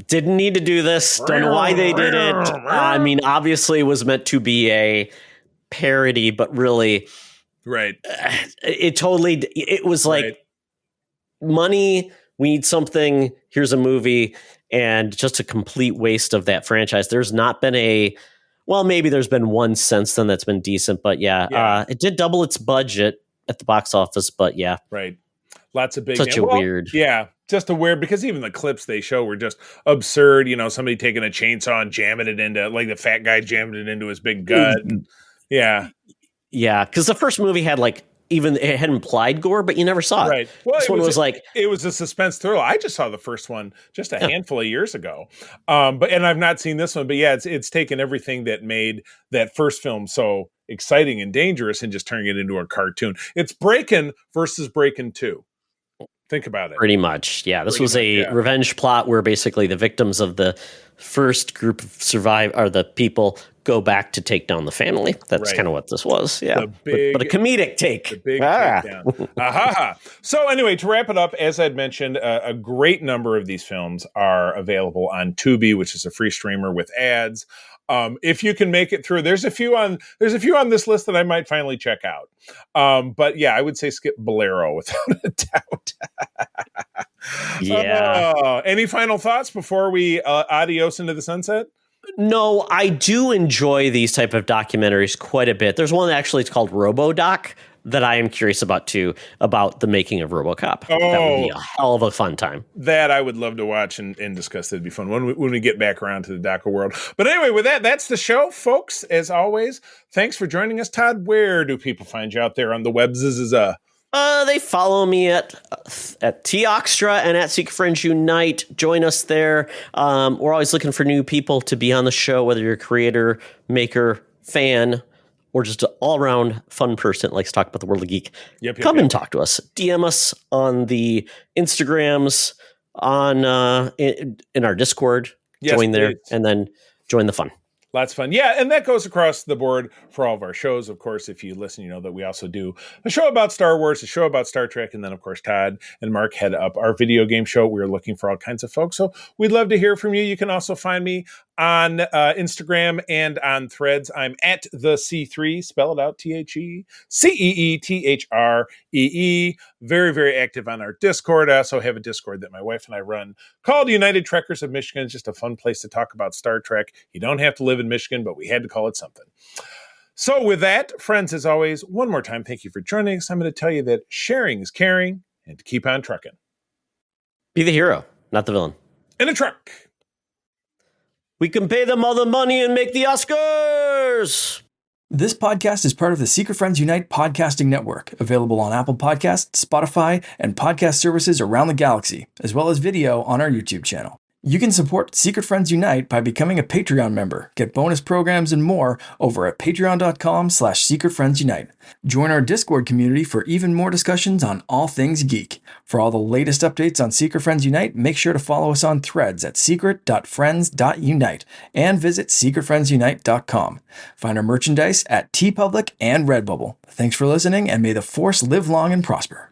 Speaker 2: didn't need to do this. Don't know why they did it. I mean, obviously it was meant to be a parody, but really, it was like money, we need something, here's a movie, and just a complete waste of that franchise. There's not been maybe there's been one since then that's been decent, but it did double its budget at the box office, but
Speaker 3: right. Lots of big,
Speaker 2: weird.
Speaker 3: Yeah, just a weird, because even the clips they show were just absurd. Somebody taking a chainsaw and jamming it into, like the fat guy jamming it into his big gut. Yeah, because the first movie had it had implied gore, but you never saw it. Right. Well,
Speaker 2: this one was
Speaker 3: it was a suspense thriller. I just saw the first one just a handful of years ago. And I've not seen this one, but it's taken everything that made that first film so exciting and dangerous and just turning it into a cartoon. It's Breakin' versus Breakin' 2. Think about it.
Speaker 2: Pretty much. Yeah. This was a revenge plot where basically the victims of the first group of the people go back to take down the family. That's
Speaker 3: Right.
Speaker 2: kind of what this was. Yeah.
Speaker 3: The big-
Speaker 2: but a comedic take.
Speaker 3: The big
Speaker 2: Ah.
Speaker 3: takedown. Aha. So anyway, to wrap it up, as I'd mentioned, a great number of these films are available on Tubi, which is a free streamer with ads. If you can make it through, there's a few on this list that I might finally check out. But yeah, I would say skip Bolero without a doubt.
Speaker 2: Yeah.
Speaker 3: Any final thoughts before we adios into the sunset?
Speaker 2: No, I do enjoy these type of documentaries quite a bit. There's one actually, it's called RoboDoc, that I am curious about too, about the making of RoboCop. That would be a hell of a fun time.
Speaker 3: That I would love to watch and discuss. That'd be fun when we get back around to the DACA world. But anyway, with that, that's the show, folks. As always, thanks for joining us, Todd. Where do people find you out there on the webs?
Speaker 2: They follow me at Toxtra and at Secret Friends Unite. Join us there. We're always looking for new people to be on the show, whether you're a creator, maker, fan, or just an all-around fun person that likes to talk about the world of geek. Come and talk to us. DM us on the Instagrams, on in our Discord. Join there, and then join the fun.
Speaker 3: Lots of fun. Yeah, and that goes across the board for all of our shows. Of course, if you listen, you know that we also do a show about Star Wars, a show about Star Trek, and then, of course, Todd and Mark head up our video game show. We're looking for all kinds of folks, so we'd love to hear from you. You can also find me on Instagram and on Threads. I'm at the C3, spell it out, TheCeeThree. Very, very active on our Discord. I also have a Discord that my wife and I run called United Trekkers of Michigan. It's just a fun place to talk about Star Trek. You don't have to live in Michigan, but we had to call it something. So with that, friends, as always, one more time, thank you for joining us. I'm going to tell you that sharing is caring, and to keep on trucking.
Speaker 2: Be the hero, not the villain.
Speaker 3: In a truck.
Speaker 2: We can pay them all the money and make the Oscars.
Speaker 7: This podcast is part of the Secret Friends Unite podcasting network, available on Apple Podcasts, Spotify, and podcast services around the galaxy, as well as video on our YouTube channel. You can support Secret Friends Unite by becoming a Patreon member, get bonus programs and more over at patreon.com/secretfriendsunite. Join our Discord community for even more discussions on all things geek. For all the latest updates on Secret Friends Unite, make sure to follow us on Threads at secret.friends.unite and visit secretfriendsunite.com. Find our merchandise at TeePublic and Redbubble. Thanks for listening, and may the Force live long and prosper.